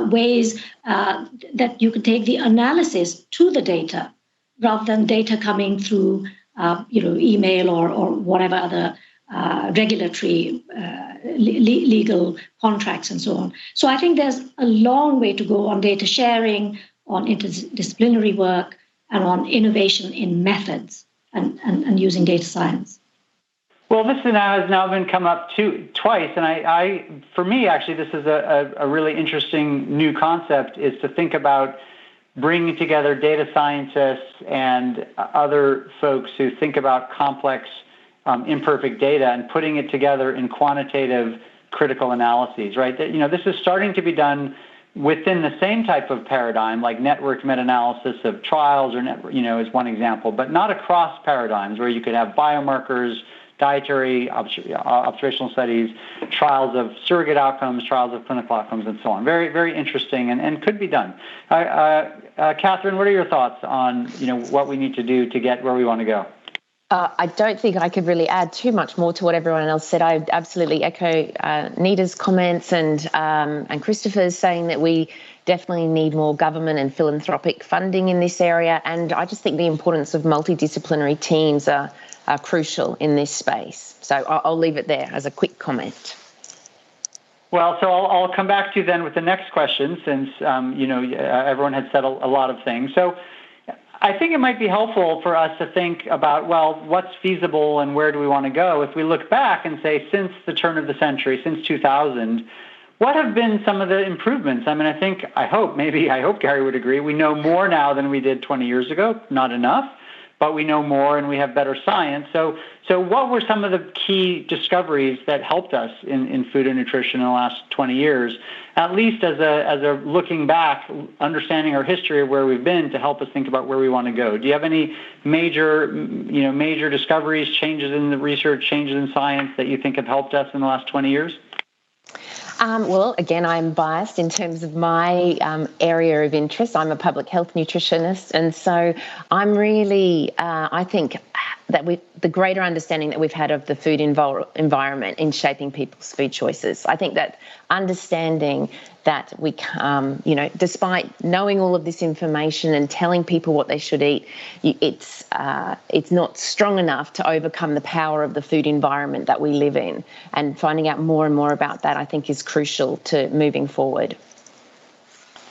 ways that you can take the analysis to the data rather than data coming through email or whatever other regulatory, legal contracts and so on. So I think there's a long way to go on data sharing, on interdisciplinary work, and on innovation in methods and using data science. Well, this has now been come up twice, and for me, actually, this is a really interesting new concept, is to think about bringing together data scientists and other folks who think about complex imperfect data and putting it together in quantitative critical analyses, right? This is starting to be done within the same type of paradigm, like networked meta-analysis of trials, is one example, but not across paradigms where you could have biomarkers, dietary observational studies, trials of surrogate outcomes, trials of clinical outcomes, and so on. Very, very interesting and could be done. Catherine, what are your thoughts on what we need to do to get where we want to go? I don't think I could really add too much more to what everyone else said. I absolutely echo Nita's comments and Christopher's saying that we definitely need more government and philanthropic funding in this area. And I just think the importance of multidisciplinary teams are crucial in this space. So I'll leave it there as a quick comment. Well, so I'll come back to you then with the next question, since everyone had said a lot of things. So, I think it might be helpful for us to think about, well, what's feasible and where do we want to go? If we look back and say, since the turn of the century, since 2000, what have been some of the improvements? I mean, I hope Gary would agree. We know more now than we did 20 years ago, not enough, but we know more and we have better science. So what were some of the key discoveries that helped us in food and nutrition in the last 20 years, at least as a looking back, understanding our history of where we've been to help us think about where we want to go? Do you have any major discoveries, changes in the research, changes in science that you think have helped us in the last 20 years? Well, again, I'm biased in terms of my area of interest. I'm a public health nutritionist, and so I'm really, I think that the greater understanding that we've had of the food environment in shaping people's food choices. I think that understanding that we, despite knowing all of this information and telling people what they should eat, it's not strong enough to overcome the power of the food environment that we live in. And finding out more and more about that, I think, is crucial to moving forward.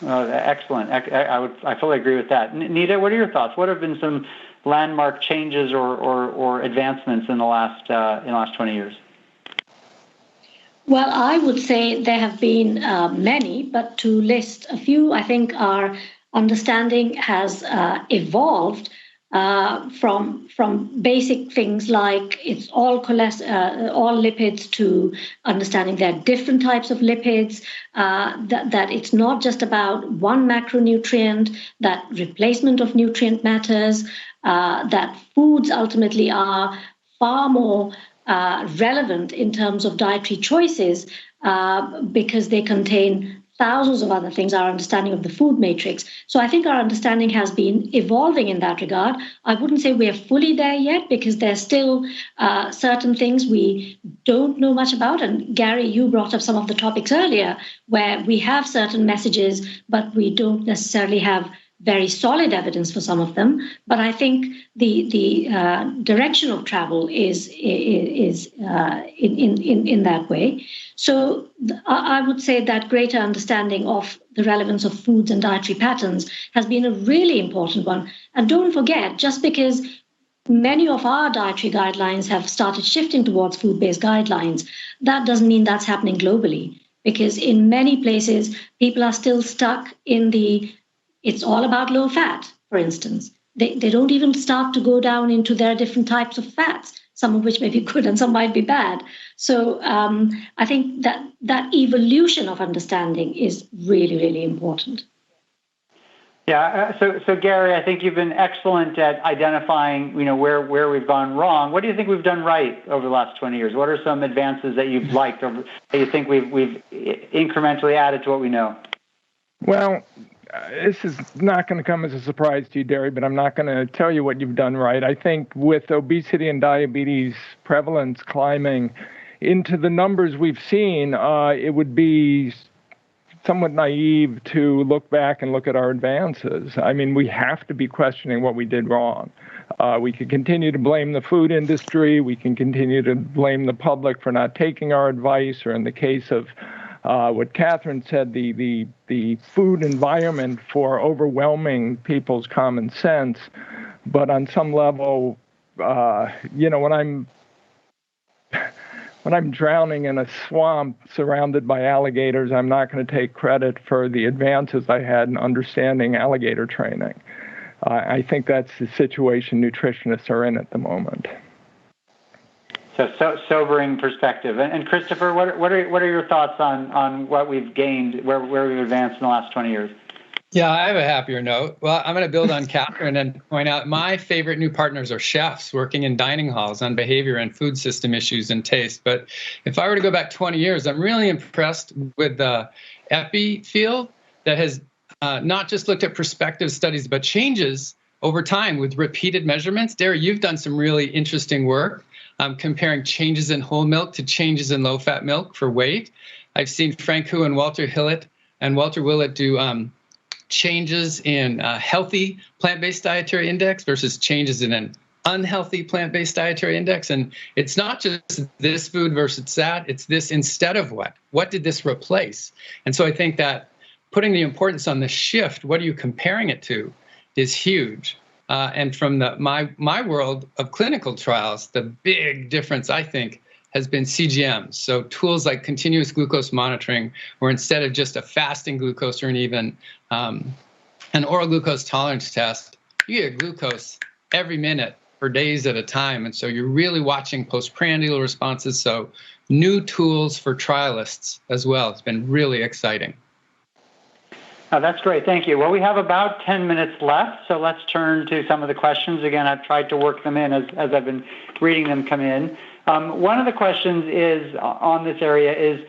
Excellent. I fully agree with that. Nita, what are your thoughts? What have been some landmark changes or advancements in the last 20 years? Well, I would say there have been many, but to list a few, I think our understanding has evolved from basic things like it's all lipids to understanding there are different types of lipids, that it's not just about one macronutrient, that replacement of nutrient matters, that foods ultimately are far more relevant in terms of dietary choices because they contain thousands of other things, our understanding of the food matrix. So I think our understanding has been evolving in that regard. I wouldn't say we're fully there yet because there's still certain things we don't know much about. And Gary, you brought up some of the topics earlier where we have certain messages, but we don't necessarily have very solid evidence for some of them, but I think the direction of travel is in that way. So I would say that greater understanding of the relevance of foods and dietary patterns has been a really important one. And don't forget, just because many of our dietary guidelines have started shifting towards food-based guidelines, that doesn't mean that's happening globally, because in many places, people are still stuck in it's all about low fat, for instance. They don't even start to go down into their different types of fats, some of which may be good and some might be bad. So I think that evolution of understanding is really, really important. Yeah. So Gary, I think you've been excellent at identifying, where we've gone wrong. What do you think we've done right over the last 20 years? What are some advances that you've liked or that you think we've incrementally added to what we know? Well, this is not going to come as a surprise to you, Derry, but I'm not going to tell you what you've done right. I think with obesity and diabetes prevalence climbing into the numbers we've seen, it would be somewhat naive to look back and look at our advances. I mean, we have to be questioning what we did wrong. We can continue to blame the food industry. We can continue to blame the public for not taking our advice, or in the case of what Catherine said, the food environment for overwhelming people's common sense. But on some level, when I'm drowning in a swamp surrounded by alligators, I'm not going to take credit for the advances I had in understanding alligator training. I think that's the situation nutritionists are in at the moment. So sobering perspective. And Christopher, what are your thoughts on what we've gained, where we've advanced in the last 20 years? Yeah, I have a happier note. Well, I'm going to build on Catherine and point out my favorite new partners are chefs working in dining halls on behavior and food system issues and taste. But if I were to go back 20 years, I'm really impressed with the epi field that has not just looked at prospective studies, but changes over time with repeated measurements. Derry, you've done some really interesting work comparing changes in whole milk to changes in low-fat milk for weight. I've seen Frank Hu and Walter Willett do changes in healthy plant-based dietary index versus changes in an unhealthy plant-based dietary index. And it's not just this food versus that, it's this instead of what. What did this replace? And so I think that putting the importance on the shift, what are you comparing it to, is huge. And from my world of clinical trials, the big difference, I think, has been CGM. So tools like continuous glucose monitoring, where instead of just a fasting glucose or even an oral glucose tolerance test, you get glucose every minute for days at a time. And so you're really watching postprandial responses. So new tools for trialists as well. It's been really exciting. That's great. Thank you. Well, we have about 10 minutes left, so let's turn to some of the questions. Again, I've tried to work them in as I've been reading them come in. One of the questions is on this area is,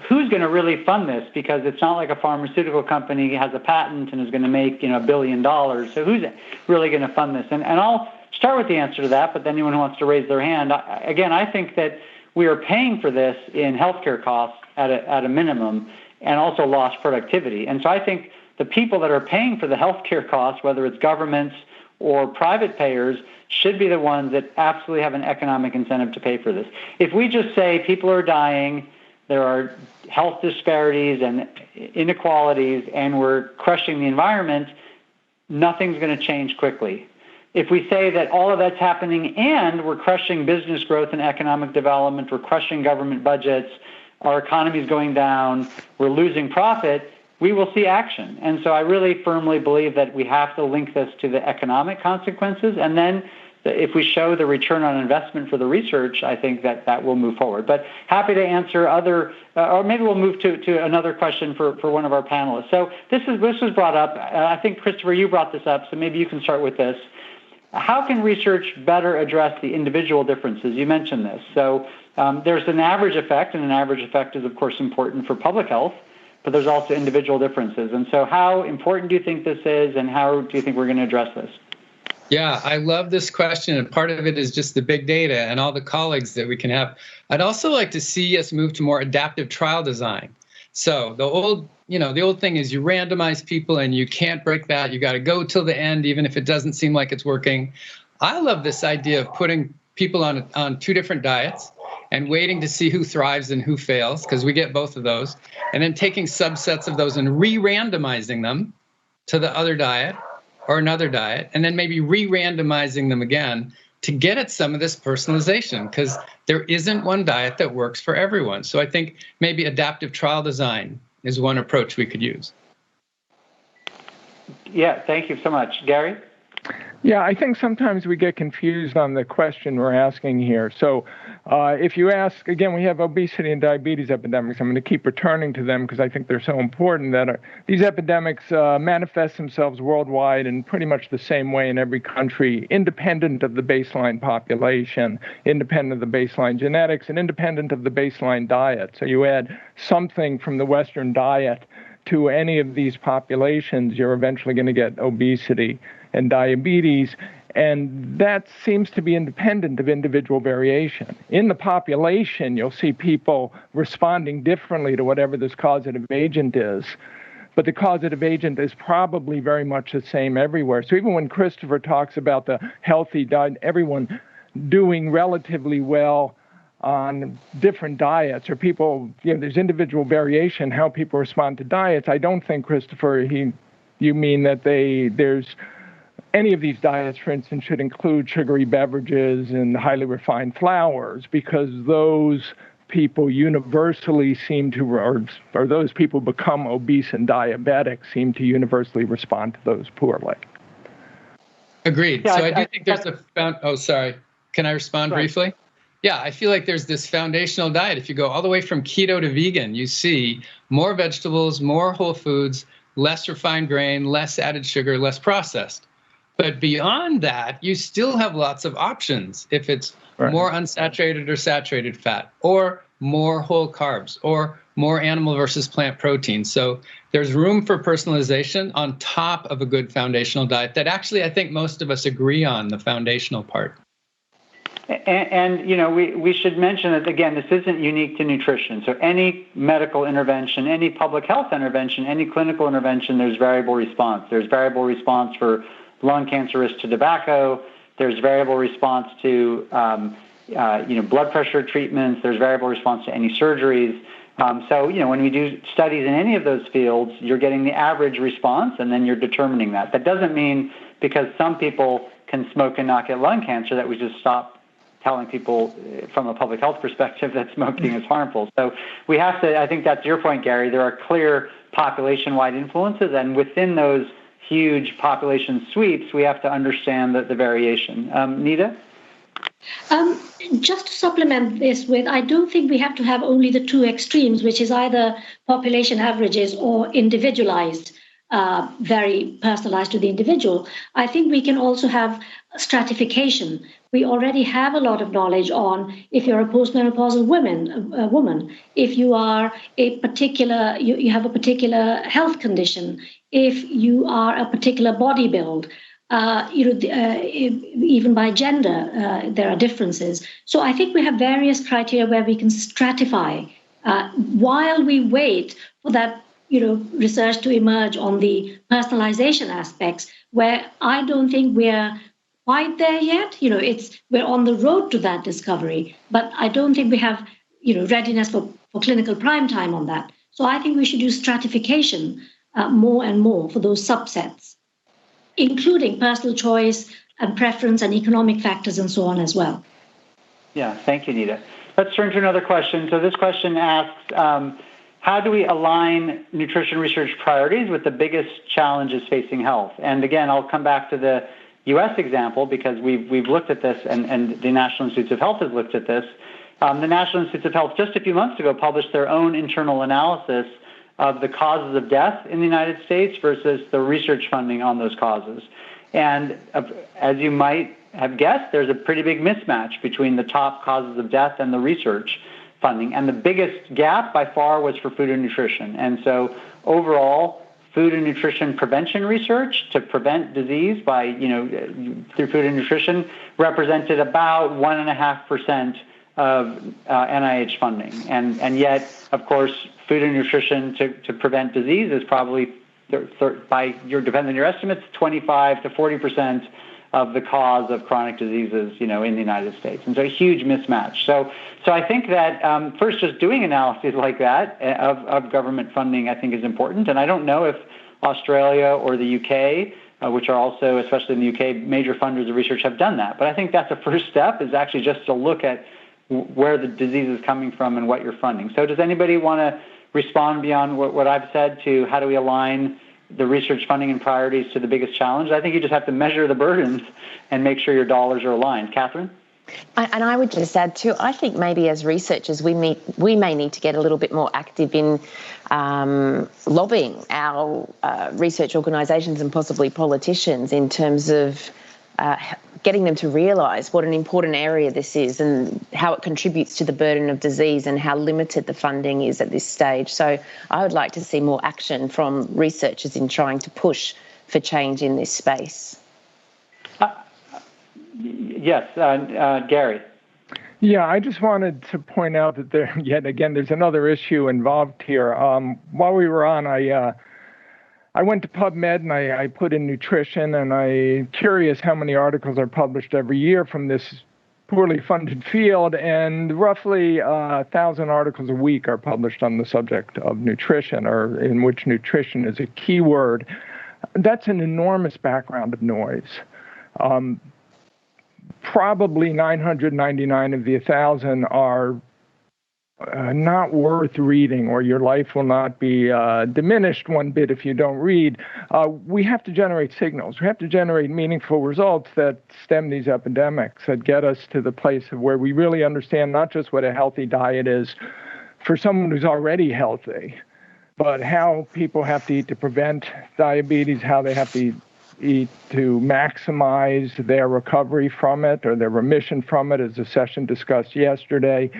who's going to really fund this? Because it's not like a pharmaceutical company has a patent and is going to make, $1 billion. So who's really going to fund this? And I'll start with the answer to that, but anyone who wants to raise their hand, I think that we are paying for this in healthcare costs at a minimum, and also lost productivity. And so I think the people that are paying for the healthcare costs, whether it's governments or private payers, should be the ones that absolutely have an economic incentive to pay for this. If we just say people are dying, there are health disparities and inequalities, and we're crushing the environment, nothing's going to change quickly. If we say that all of that's happening and we're crushing business growth and economic development, we're crushing government budgets, our economy is going down, we're losing profit, we will see action. And so I really firmly believe that we have to link this to the economic consequences. And then if we show the return on investment for the research, I think that will move forward. But happy to answer other, or maybe we'll move to another question for one of our panelists. So this was brought up. I think, Christopher, you brought this up, so maybe you can start with this. How can research better address the individual differences? You mentioned this. So there's an average effect, and an average effect is, of course, important for public health, but there's also individual differences. And so how important do you think this is, and how do you think we're going to address this? Yeah, I love this question, and part of it is just the big data and all the colleagues that we can have. I'd also like to see us move to more adaptive trial design. So the old thing is you randomize people and you can't break that. You got to go till the end, even if it doesn't seem like it's working. I love this idea of putting people on two different diets and waiting to see who thrives and who fails, because we get both of those, and then taking subsets of those and re-randomizing them to the other diet or another diet, and then maybe re-randomizing them again to get at some of this personalization, because there isn't one diet that works for everyone. So I think maybe adaptive trial design is one approach we could use. Yeah, thank you so much. Gary? Yeah, I think sometimes we get confused on the question we're asking here. So if you ask, again, we have obesity and diabetes epidemics. I'm going to keep returning to them because I think they're so important. That these epidemics manifest themselves worldwide in pretty much the same way in every country, independent of the baseline population, independent of the baseline genetics, and independent of the baseline diet. So you add something from the Western diet to any of these populations, you're eventually going to get obesity and diabetes, and that seems to be independent of individual variation. In the population, you'll see people responding differently to whatever this causative agent is, but the causative agent is probably very much the same everywhere. So even when Christopher talks about the healthy diet, everyone doing relatively well on different diets, or people, there's individual variation how people respond to diets. I don't think, Christopher, you mean that there's any of these diets, for instance, should include sugary beverages and highly refined flours, because those people universally seem to, or those people become obese and diabetic seem to universally respond to those poorly. Agreed. Yeah, so I do think there's oh, sorry. Can I respond briefly? Yeah, I feel like there's this foundational diet. If you go all the way from keto to vegan, you see more vegetables, more whole foods, less refined grain, less added sugar, less processed. But beyond that, you still have lots of options if it's more unsaturated or saturated fat, or more whole carbs, or more animal versus plant protein. So there's room for personalization on top of a good foundational diet that actually I think most of us agree on, the foundational part. And we should mention that, again, this isn't unique to nutrition. So any medical intervention, any public health intervention, any clinical intervention, there's variable response. There's variable response for lung cancer risk to tobacco. There's variable response to blood pressure treatments. There's variable response to any surgeries. So, when we do studies in any of those fields, you're getting the average response, and then you're determining that. That doesn't mean because some people can smoke and not get lung cancer that we just stop telling people from a public health perspective that smoking is harmful. So we have to, I think that's your point, Gary, there are clear population-wide influences, and within those huge population sweeps, we have to understand the variation. Nita? Just to supplement this with, I don't think we have to have only the two extremes, which is either population averages or individualized, very personalized to the individual. I think we can also have stratification. We already have a lot of knowledge on if you're a postmenopausal woman, if you are a particular, you have a particular health condition, if you are a particular body build. Even by gender, there are differences. So I think we have various criteria where we can stratify while we wait for that, research to emerge on the personalization aspects, where I don't think we're quite there yet. We're on the road to that discovery, but I don't think we have, readiness for clinical prime time on that. So I think we should do stratification more and more for those subsets, including personal choice and preference and economic factors and so on as well. Yeah, thank you, Nita. Let's turn to another question. So this question asks, how do we align nutrition research priorities with the biggest challenges facing health? And again, I'll come back to the U.S. example because we've looked at this and the National Institutes of Health has looked at this. The National Institutes of Health just a few months ago published their own internal analysis of the causes of death in the United States versus the research funding on those causes. And as you might have guessed, there's a pretty big mismatch between the top causes of death and the research funding. And the biggest gap by far was for food and nutrition. And so overall, food and nutrition prevention research to prevent disease by, through food and nutrition represented about 1.5% of NIH funding. And yet, of course, food and nutrition to prevent disease is probably, depending on your estimates, 25 to 40% of the cause of chronic diseases, in the United States. And so a huge mismatch. So I think that first, just doing analyses like that of government funding, I think is important. And I don't know if Australia or the UK, which are also, especially in the UK, major funders of research have done that. But I think that's a first step, is actually just to look at where the disease is coming from and what you're funding. So does anybody want to respond beyond what I've said to how do we align the research funding and priorities to the biggest challenge? I think you just have to measure the burdens and make sure your dollars are aligned. Catherine? And I would just add too, I think maybe as researchers we may need to get a little bit more active in lobbying our research organisations and possibly politicians in terms of getting them to realise what an important area this is and how it contributes to the burden of disease and how limited the funding is at this stage. So I would like to see more action from researchers in trying to push for change in this space. Yes, Gary. Yeah, I just wanted to point out that there's another issue involved here. While we were on, I went to PubMed and I put in nutrition, and I'm curious how many articles are published every year from this poorly funded field, and roughly 1,000 articles a week are published on the subject of nutrition, or in which nutrition is a key word. That's an enormous background of noise. Probably 999 of the 1,000 are not worth reading, or your life will not be diminished one bit if you don't read. We have to generate signals. We have to generate meaningful results that stem these epidemics, that get us to the place of where we really understand not just what a healthy diet is for someone who's already healthy, but how people have to eat to prevent diabetes, how they have to eat to maximize their recovery from it or their remission from it, as the session discussed yesterday.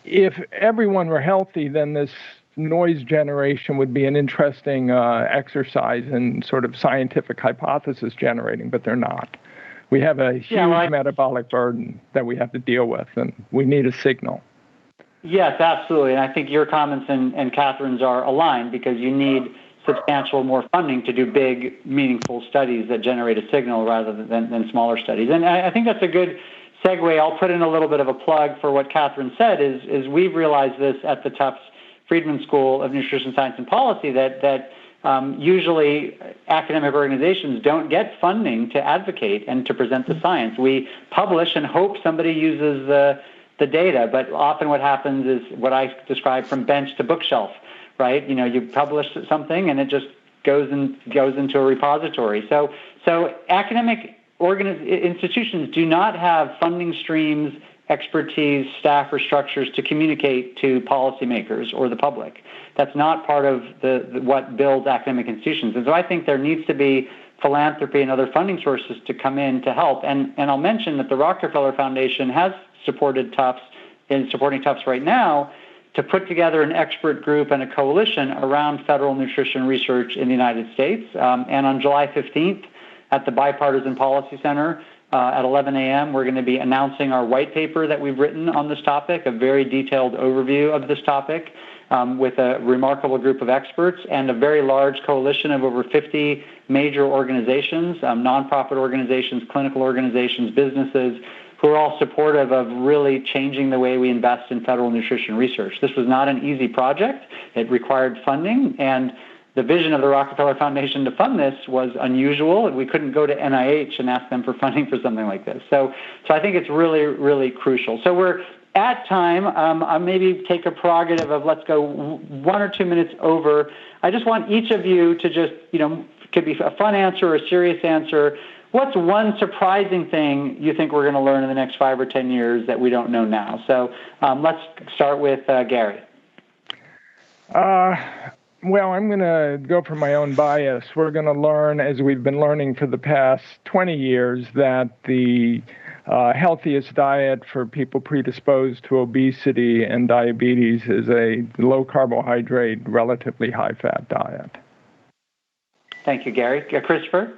If everyone were healthy, then this noise generation would be an interesting exercise in sort of scientific hypothesis generating, but they're not. We have a huge metabolic burden that we have to deal with, and we need a signal. Yes, absolutely. And I think your comments and Catherine's are aligned, because you need substantial more funding to do big, meaningful studies that generate a signal rather than smaller studies. And I think that's a good segue, I'll put in a little bit of a plug for what Catherine said, is we've realized this at the Tufts Friedman School of Nutrition Science and Policy that usually academic organizations don't get funding to advocate and to present the science. We publish and hope somebody uses the data, but often what happens is what I describe from bench to bookshelf, right? You publish something and it just goes into a repository. So academic institutions do not have funding streams, expertise, staff, or structures to communicate to policymakers or the public. That's not part of what builds academic institutions. And so I think there needs to be philanthropy and other funding sources to come in to help. And I'll mention that the Rockefeller Foundation has supported Tufts, and supporting Tufts right now, to put together an expert group and a coalition around federal nutrition research in the United States. And on July 15th at the Bipartisan Policy Center at 11 a.m., we're going to be announcing our white paper that we've written on this topic, a very detailed overview of this topic with a remarkable group of experts and a very large coalition of over 50 major organizations, nonprofit organizations, clinical organizations, businesses, who are all supportive of really changing the way we invest in federal nutrition research. This was not an easy project. It required funding, and the vision of the Rockefeller Foundation to fund this was unusual, and we couldn't go to NIH and ask them for funding for something like this. So I think it's really, really crucial. So we're at time. I'll maybe take a prerogative of let's go 1 or 2 minutes over. I just want each of you to just, could be a fun answer or a serious answer. What's one surprising thing you think we're going to learn in the next 5 or 10 years that we don't know now? So let's start with Gary. Well, I'm going to go for my own bias. We're going to learn, as we've been learning for the past 20 years, that the healthiest diet for people predisposed to obesity and diabetes is a low-carbohydrate, relatively high-fat diet. Thank you, Gary. Christopher?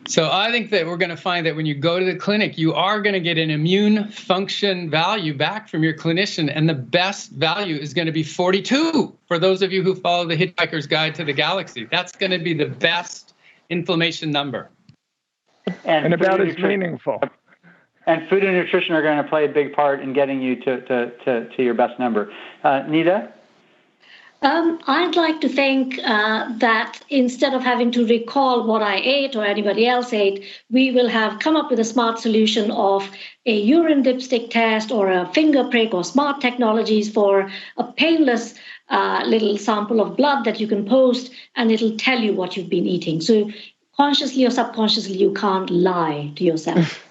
So I think that we're going to find that when you go to the clinic, you are going to get an immune function value back from your clinician, and the best value is going to be 42 for those of you who follow the Hitchhiker's Guide to the Galaxy. That's going to be the best inflammation number. And about as meaningful. And food and nutrition are going to play a big part in getting you to your best number. Nita? I'd like to think that instead of having to recall what I ate or anybody else ate, we will have come up with a smart solution of a urine dipstick test or a finger prick or smart technologies for a painless little sample of blood that you can post, and it'll tell you what you've been eating. So consciously or subconsciously, you can't lie to yourself.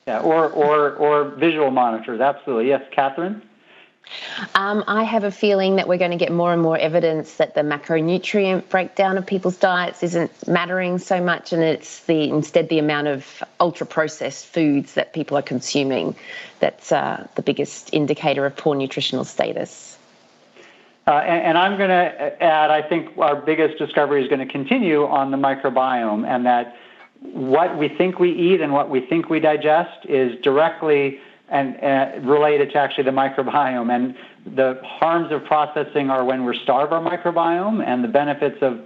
Yeah, or visual monitors, absolutely. Yes, Catherine? I have a feeling that we're going to get more and more evidence that the macronutrient breakdown of people's diets isn't mattering so much, and it's instead the amount of ultra-processed foods that people are consuming that's the biggest indicator of poor nutritional status. And I'm going to add, I think our biggest discovery is going to continue on the microbiome, and that what we think we eat and what we think we digest is directly and related to actually the microbiome. And the harms of processing are when we starve our microbiome, and the benefits of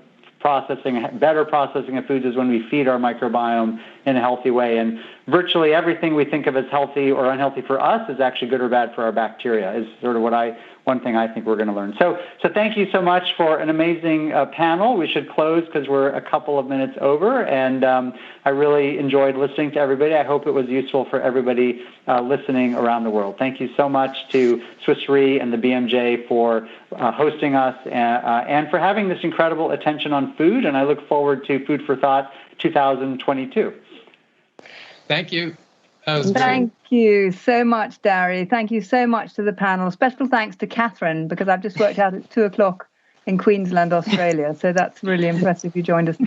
better processing of foods is when we feed our microbiome in a healthy way. And virtually everything we think of as healthy or unhealthy for us is actually good or bad for our bacteria, is sort of one thing I think we're going to learn. So thank you so much for an amazing panel. We should close because we're a couple of minutes over, and I really enjoyed listening to everybody. I hope it was useful for everybody listening around the world. Thank you so much to Swiss Re and the BMJ for hosting us and for having this incredible attention on food, and I look forward to Food for Thought 2022. Thank you. Thank you so much, Dari. Thank you so much to the panel. Special thanks to Catherine, because I've just worked out it's 2:00 in Queensland, Australia. So that's really impressive you joined us.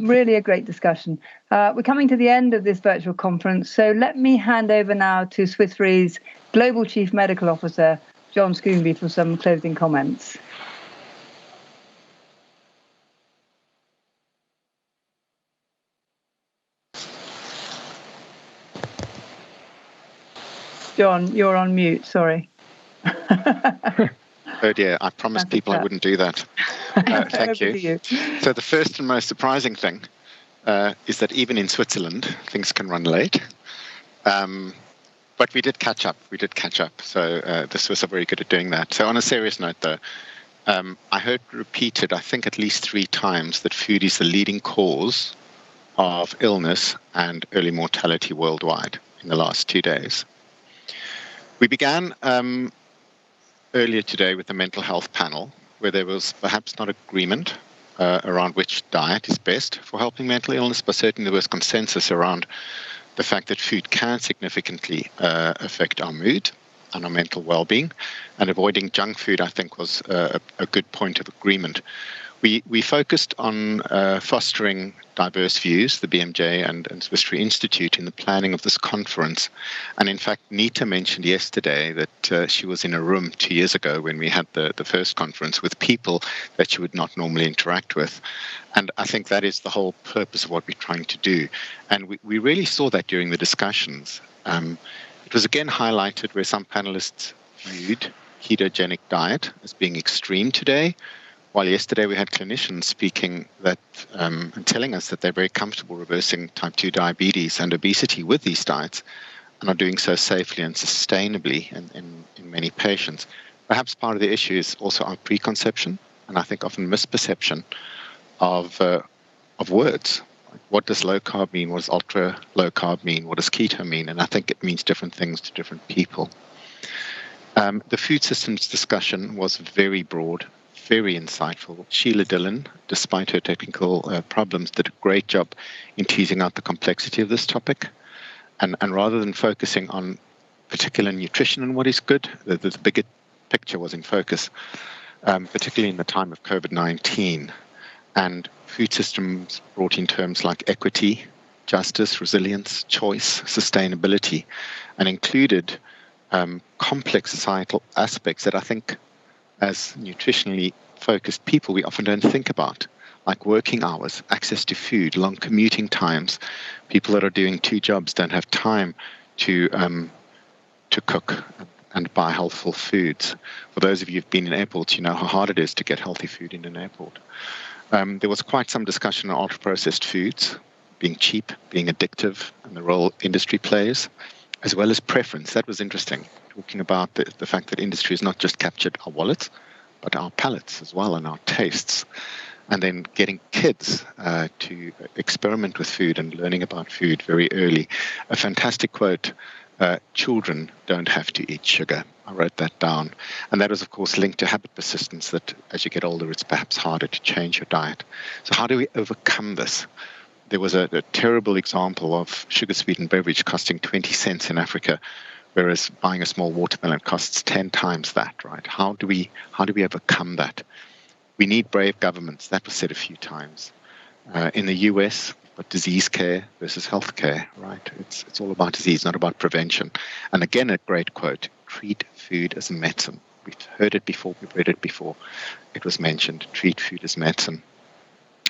Really a great discussion. We're coming to the end of this virtual conference. So let me hand over now to Swiss Re's Global Chief Medical Officer, John Schoonby, for some closing comments. John, you're on mute, sorry. Oh dear, I promised people I wouldn't do that. Thank you. So the first and most surprising thing is that even in Switzerland, things can run late. But we did catch up. So this was very good at doing that. So on a serious note, though, I heard repeated, I think at least 3 times, that food is the leading cause of illness and early mortality worldwide in the last 2 days. We began earlier today with the mental health panel, where there was perhaps not agreement around which diet is best for helping mental illness, but certainly there was consensus around the fact that food can significantly affect our mood and our mental well-being, and avoiding junk food, I think, was a good point of agreement. We focused on fostering diverse views, the BMJ and Swiss Re Institute, in the planning of this conference. And in fact, Nita mentioned yesterday that she was in a room 2 years ago when we had the first conference with people that she would not normally interact with. And I think that is the whole purpose of what we're trying to do. And we really saw that during the discussions. It was again highlighted where some panelists viewed ketogenic diet as being extreme today, while yesterday we had clinicians speaking that and telling us that they're very comfortable reversing type 2 diabetes and obesity with these diets and are doing so safely and sustainably in many patients. Perhaps part of the issue is also our preconception and I think often misperception of words. What does low carb mean? What does ultra low carb mean? What does keto mean? And I think it means different things to different people. The food systems discussion was very broad, very insightful. Sheila Dillon, despite her technical problems, did a great job in teasing out the complexity of this topic. And rather than focusing on particular nutrition and what is good, the bigger picture was in focus, particularly in the time of COVID-19. And food systems brought in terms like equity, justice, resilience, choice, sustainability, and included complex societal aspects that I think as nutritionally focused people we often don't think about, like working hours, access to food, long commuting times. People that are doing 2 jobs don't have time to cook and buy healthful foods. For those of you who've been in airports, you know how hard it is to get healthy food in an airport. There was quite some discussion on ultra-processed foods being cheap, being addictive, and the role industry plays, as well as preference. That was interesting, talking about the fact that industry has not just captured our wallets, but our palates as well and our tastes. And then getting kids to experiment with food and learning about food very early. A fantastic quote, children don't have to eat sugar. I wrote that down. And that was, of course, linked to habit persistence, that as you get older, it's perhaps harder to change your diet. So how do we overcome this? There was a terrible example of sugar-sweetened beverage costing 20 cents in Africa, whereas buying a small watermelon costs 10 times that, right? How do we overcome that? We need brave governments. That was said a few times. In the US, but disease care versus health care, right? It's all about disease, not about prevention. And again, a great quote, treat food as medicine. We've heard it before, we've read it before. It was mentioned, treat food as medicine.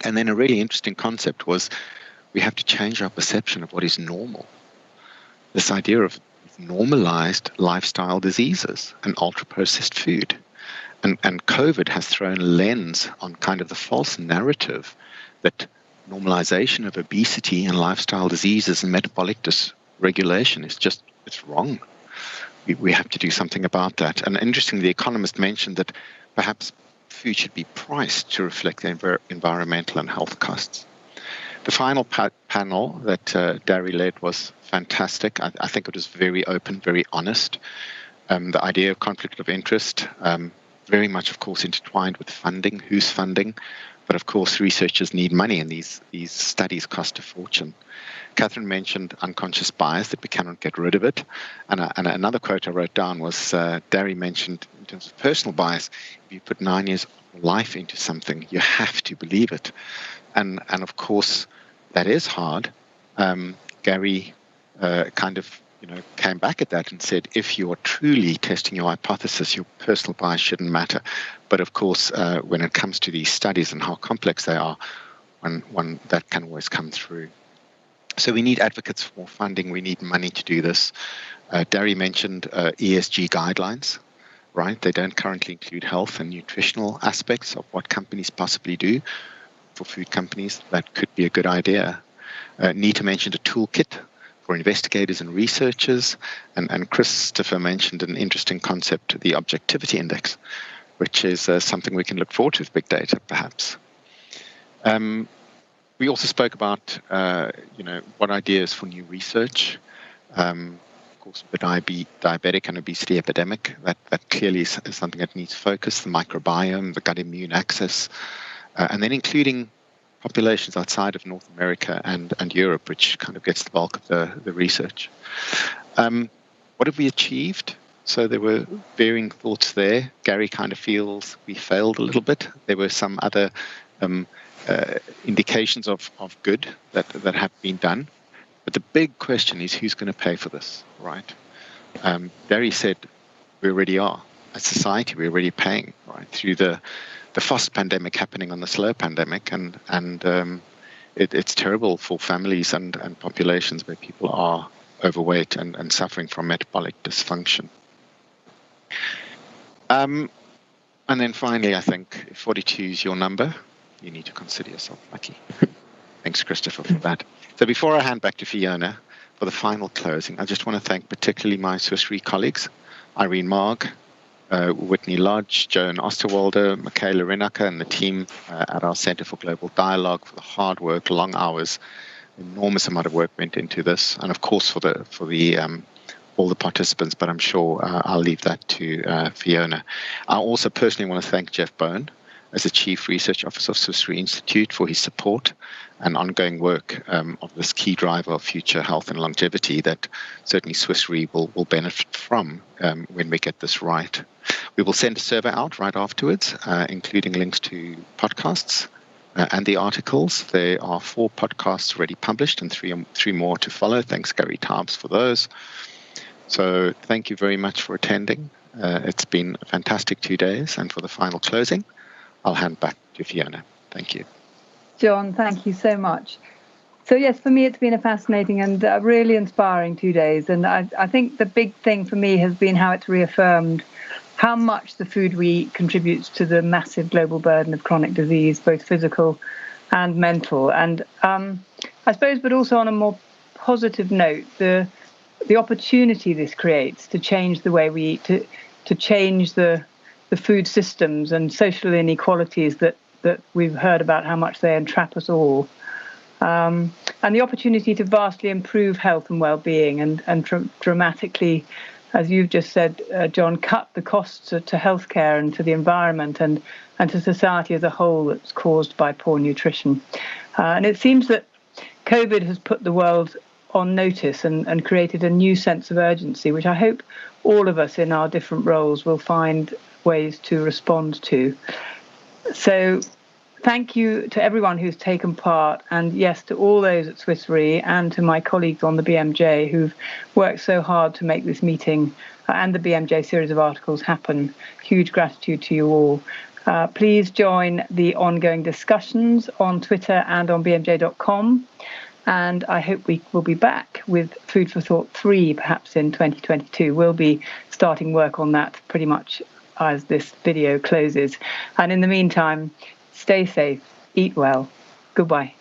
And then a really interesting concept was we have to change our perception of what is normal. This idea of normalized lifestyle diseases and ultra-processed food. And COVID has thrown a lens on kind of the false narrative that normalization of obesity and lifestyle diseases and metabolic dysregulation is just, it's wrong. We have to do something about that. And interestingly, The Economist mentioned that perhaps food should be priced to reflect the environmental and health costs. The final panel that Dari led was fantastic. I think it was very open, very honest. The idea of conflict of interest, very much, of course, intertwined with funding, who's funding. But of course, researchers need money, and these studies cost a fortune. Catherine mentioned unconscious bias, that we cannot get rid of it. And another quote I wrote down was, Dari mentioned, in terms of personal bias, if you put 9 years of life into something, you have to believe it. And of course, that is hard. Gary kind of came back at that and said, if you are truly testing your hypothesis, your personal bias shouldn't matter. But of course, when it comes to these studies and how complex they are, one that can always come through. So we need advocates for more funding. We need money to do this. Dari mentioned ESG guidelines, right? They don't currently include health and nutritional aspects of what companies possibly do. For food companies, that could be a good idea. Nita mentioned a toolkit for investigators and researchers. And Christopher mentioned an interesting concept, the objectivity index, which is something we can look forward to with big data, perhaps. We also spoke about, what ideas for new research. Of course, the diabetic and obesity epidemic, that clearly is something that needs focus, the microbiome, the gut immune axis, and then including populations outside of North America and Europe, which kind of gets the bulk of the research. What have we achieved? So there were varying thoughts there. Gary kind of feels we failed a little bit. There were some other indications of good that have been done. But the big question is who's going to pay for this, right? Gary said we already are. As society, we're already paying, right, through the fast pandemic happening on the slow pandemic, and it's terrible for families and populations where people are overweight and suffering from metabolic dysfunction. And then finally, I think if 42 is your number, you need to consider yourself lucky. Thanks, Christopher, for that. So before I hand back to Fiona for the final closing, I just want to thank particularly my Swiss Re colleagues, Irene Marg, Whitney Lodge, Joan Osterwalder, Michaela Rinacker, and the team at our Center for Global Dialogue for the hard work, long hours, enormous amount of work went into this, and of course for the all the participants. But I'm sure I'll leave that to Fiona. I also personally want to thank Jeff Bone as the Chief Research Officer of Swiss Re Institute for his support and ongoing work of this key driver of future health and longevity that certainly Swiss Re will benefit from when we get this right. We will send a survey out right afterwards, including links to podcasts and the articles. There are 4 podcasts already published and three more to follow. Thanks, Gary Tarbes, for those. So thank you very much for attending. It's been a fantastic 2 days. And for the final closing, I'll hand back to Fiona. Thank you. John, thank you so much. So yes, for me, it's been a fascinating and really inspiring 2 days. And I think the big thing for me has been how it's reaffirmed how much the food we eat contributes to the massive global burden of chronic disease, both physical and mental. And I suppose, but also on a more positive note, the opportunity this creates to change the way we eat, to change the food systems and social inequalities that we've heard about how much they entrap us all. And the opportunity to vastly improve health and well-being and dramatically, as you've just said, John, cut the costs to healthcare and to the environment and to society as a whole that's caused by poor nutrition. And it seems that COVID has put the world on notice and created a new sense of urgency, which I hope all of us in our different roles will find ways to respond to. So thank you to everyone who's taken part, and yes, to all those at Swiss Re and to my colleagues on the BMJ who've worked so hard to make this meeting and the BMJ series of articles happen. Huge gratitude to you all. Please join the ongoing discussions on Twitter and on bmj.com. And I hope we will be back with Food for Thought 3, perhaps in 2022. We'll be starting work on that pretty much as this video closes. And in the meantime, stay safe, eat well. Goodbye.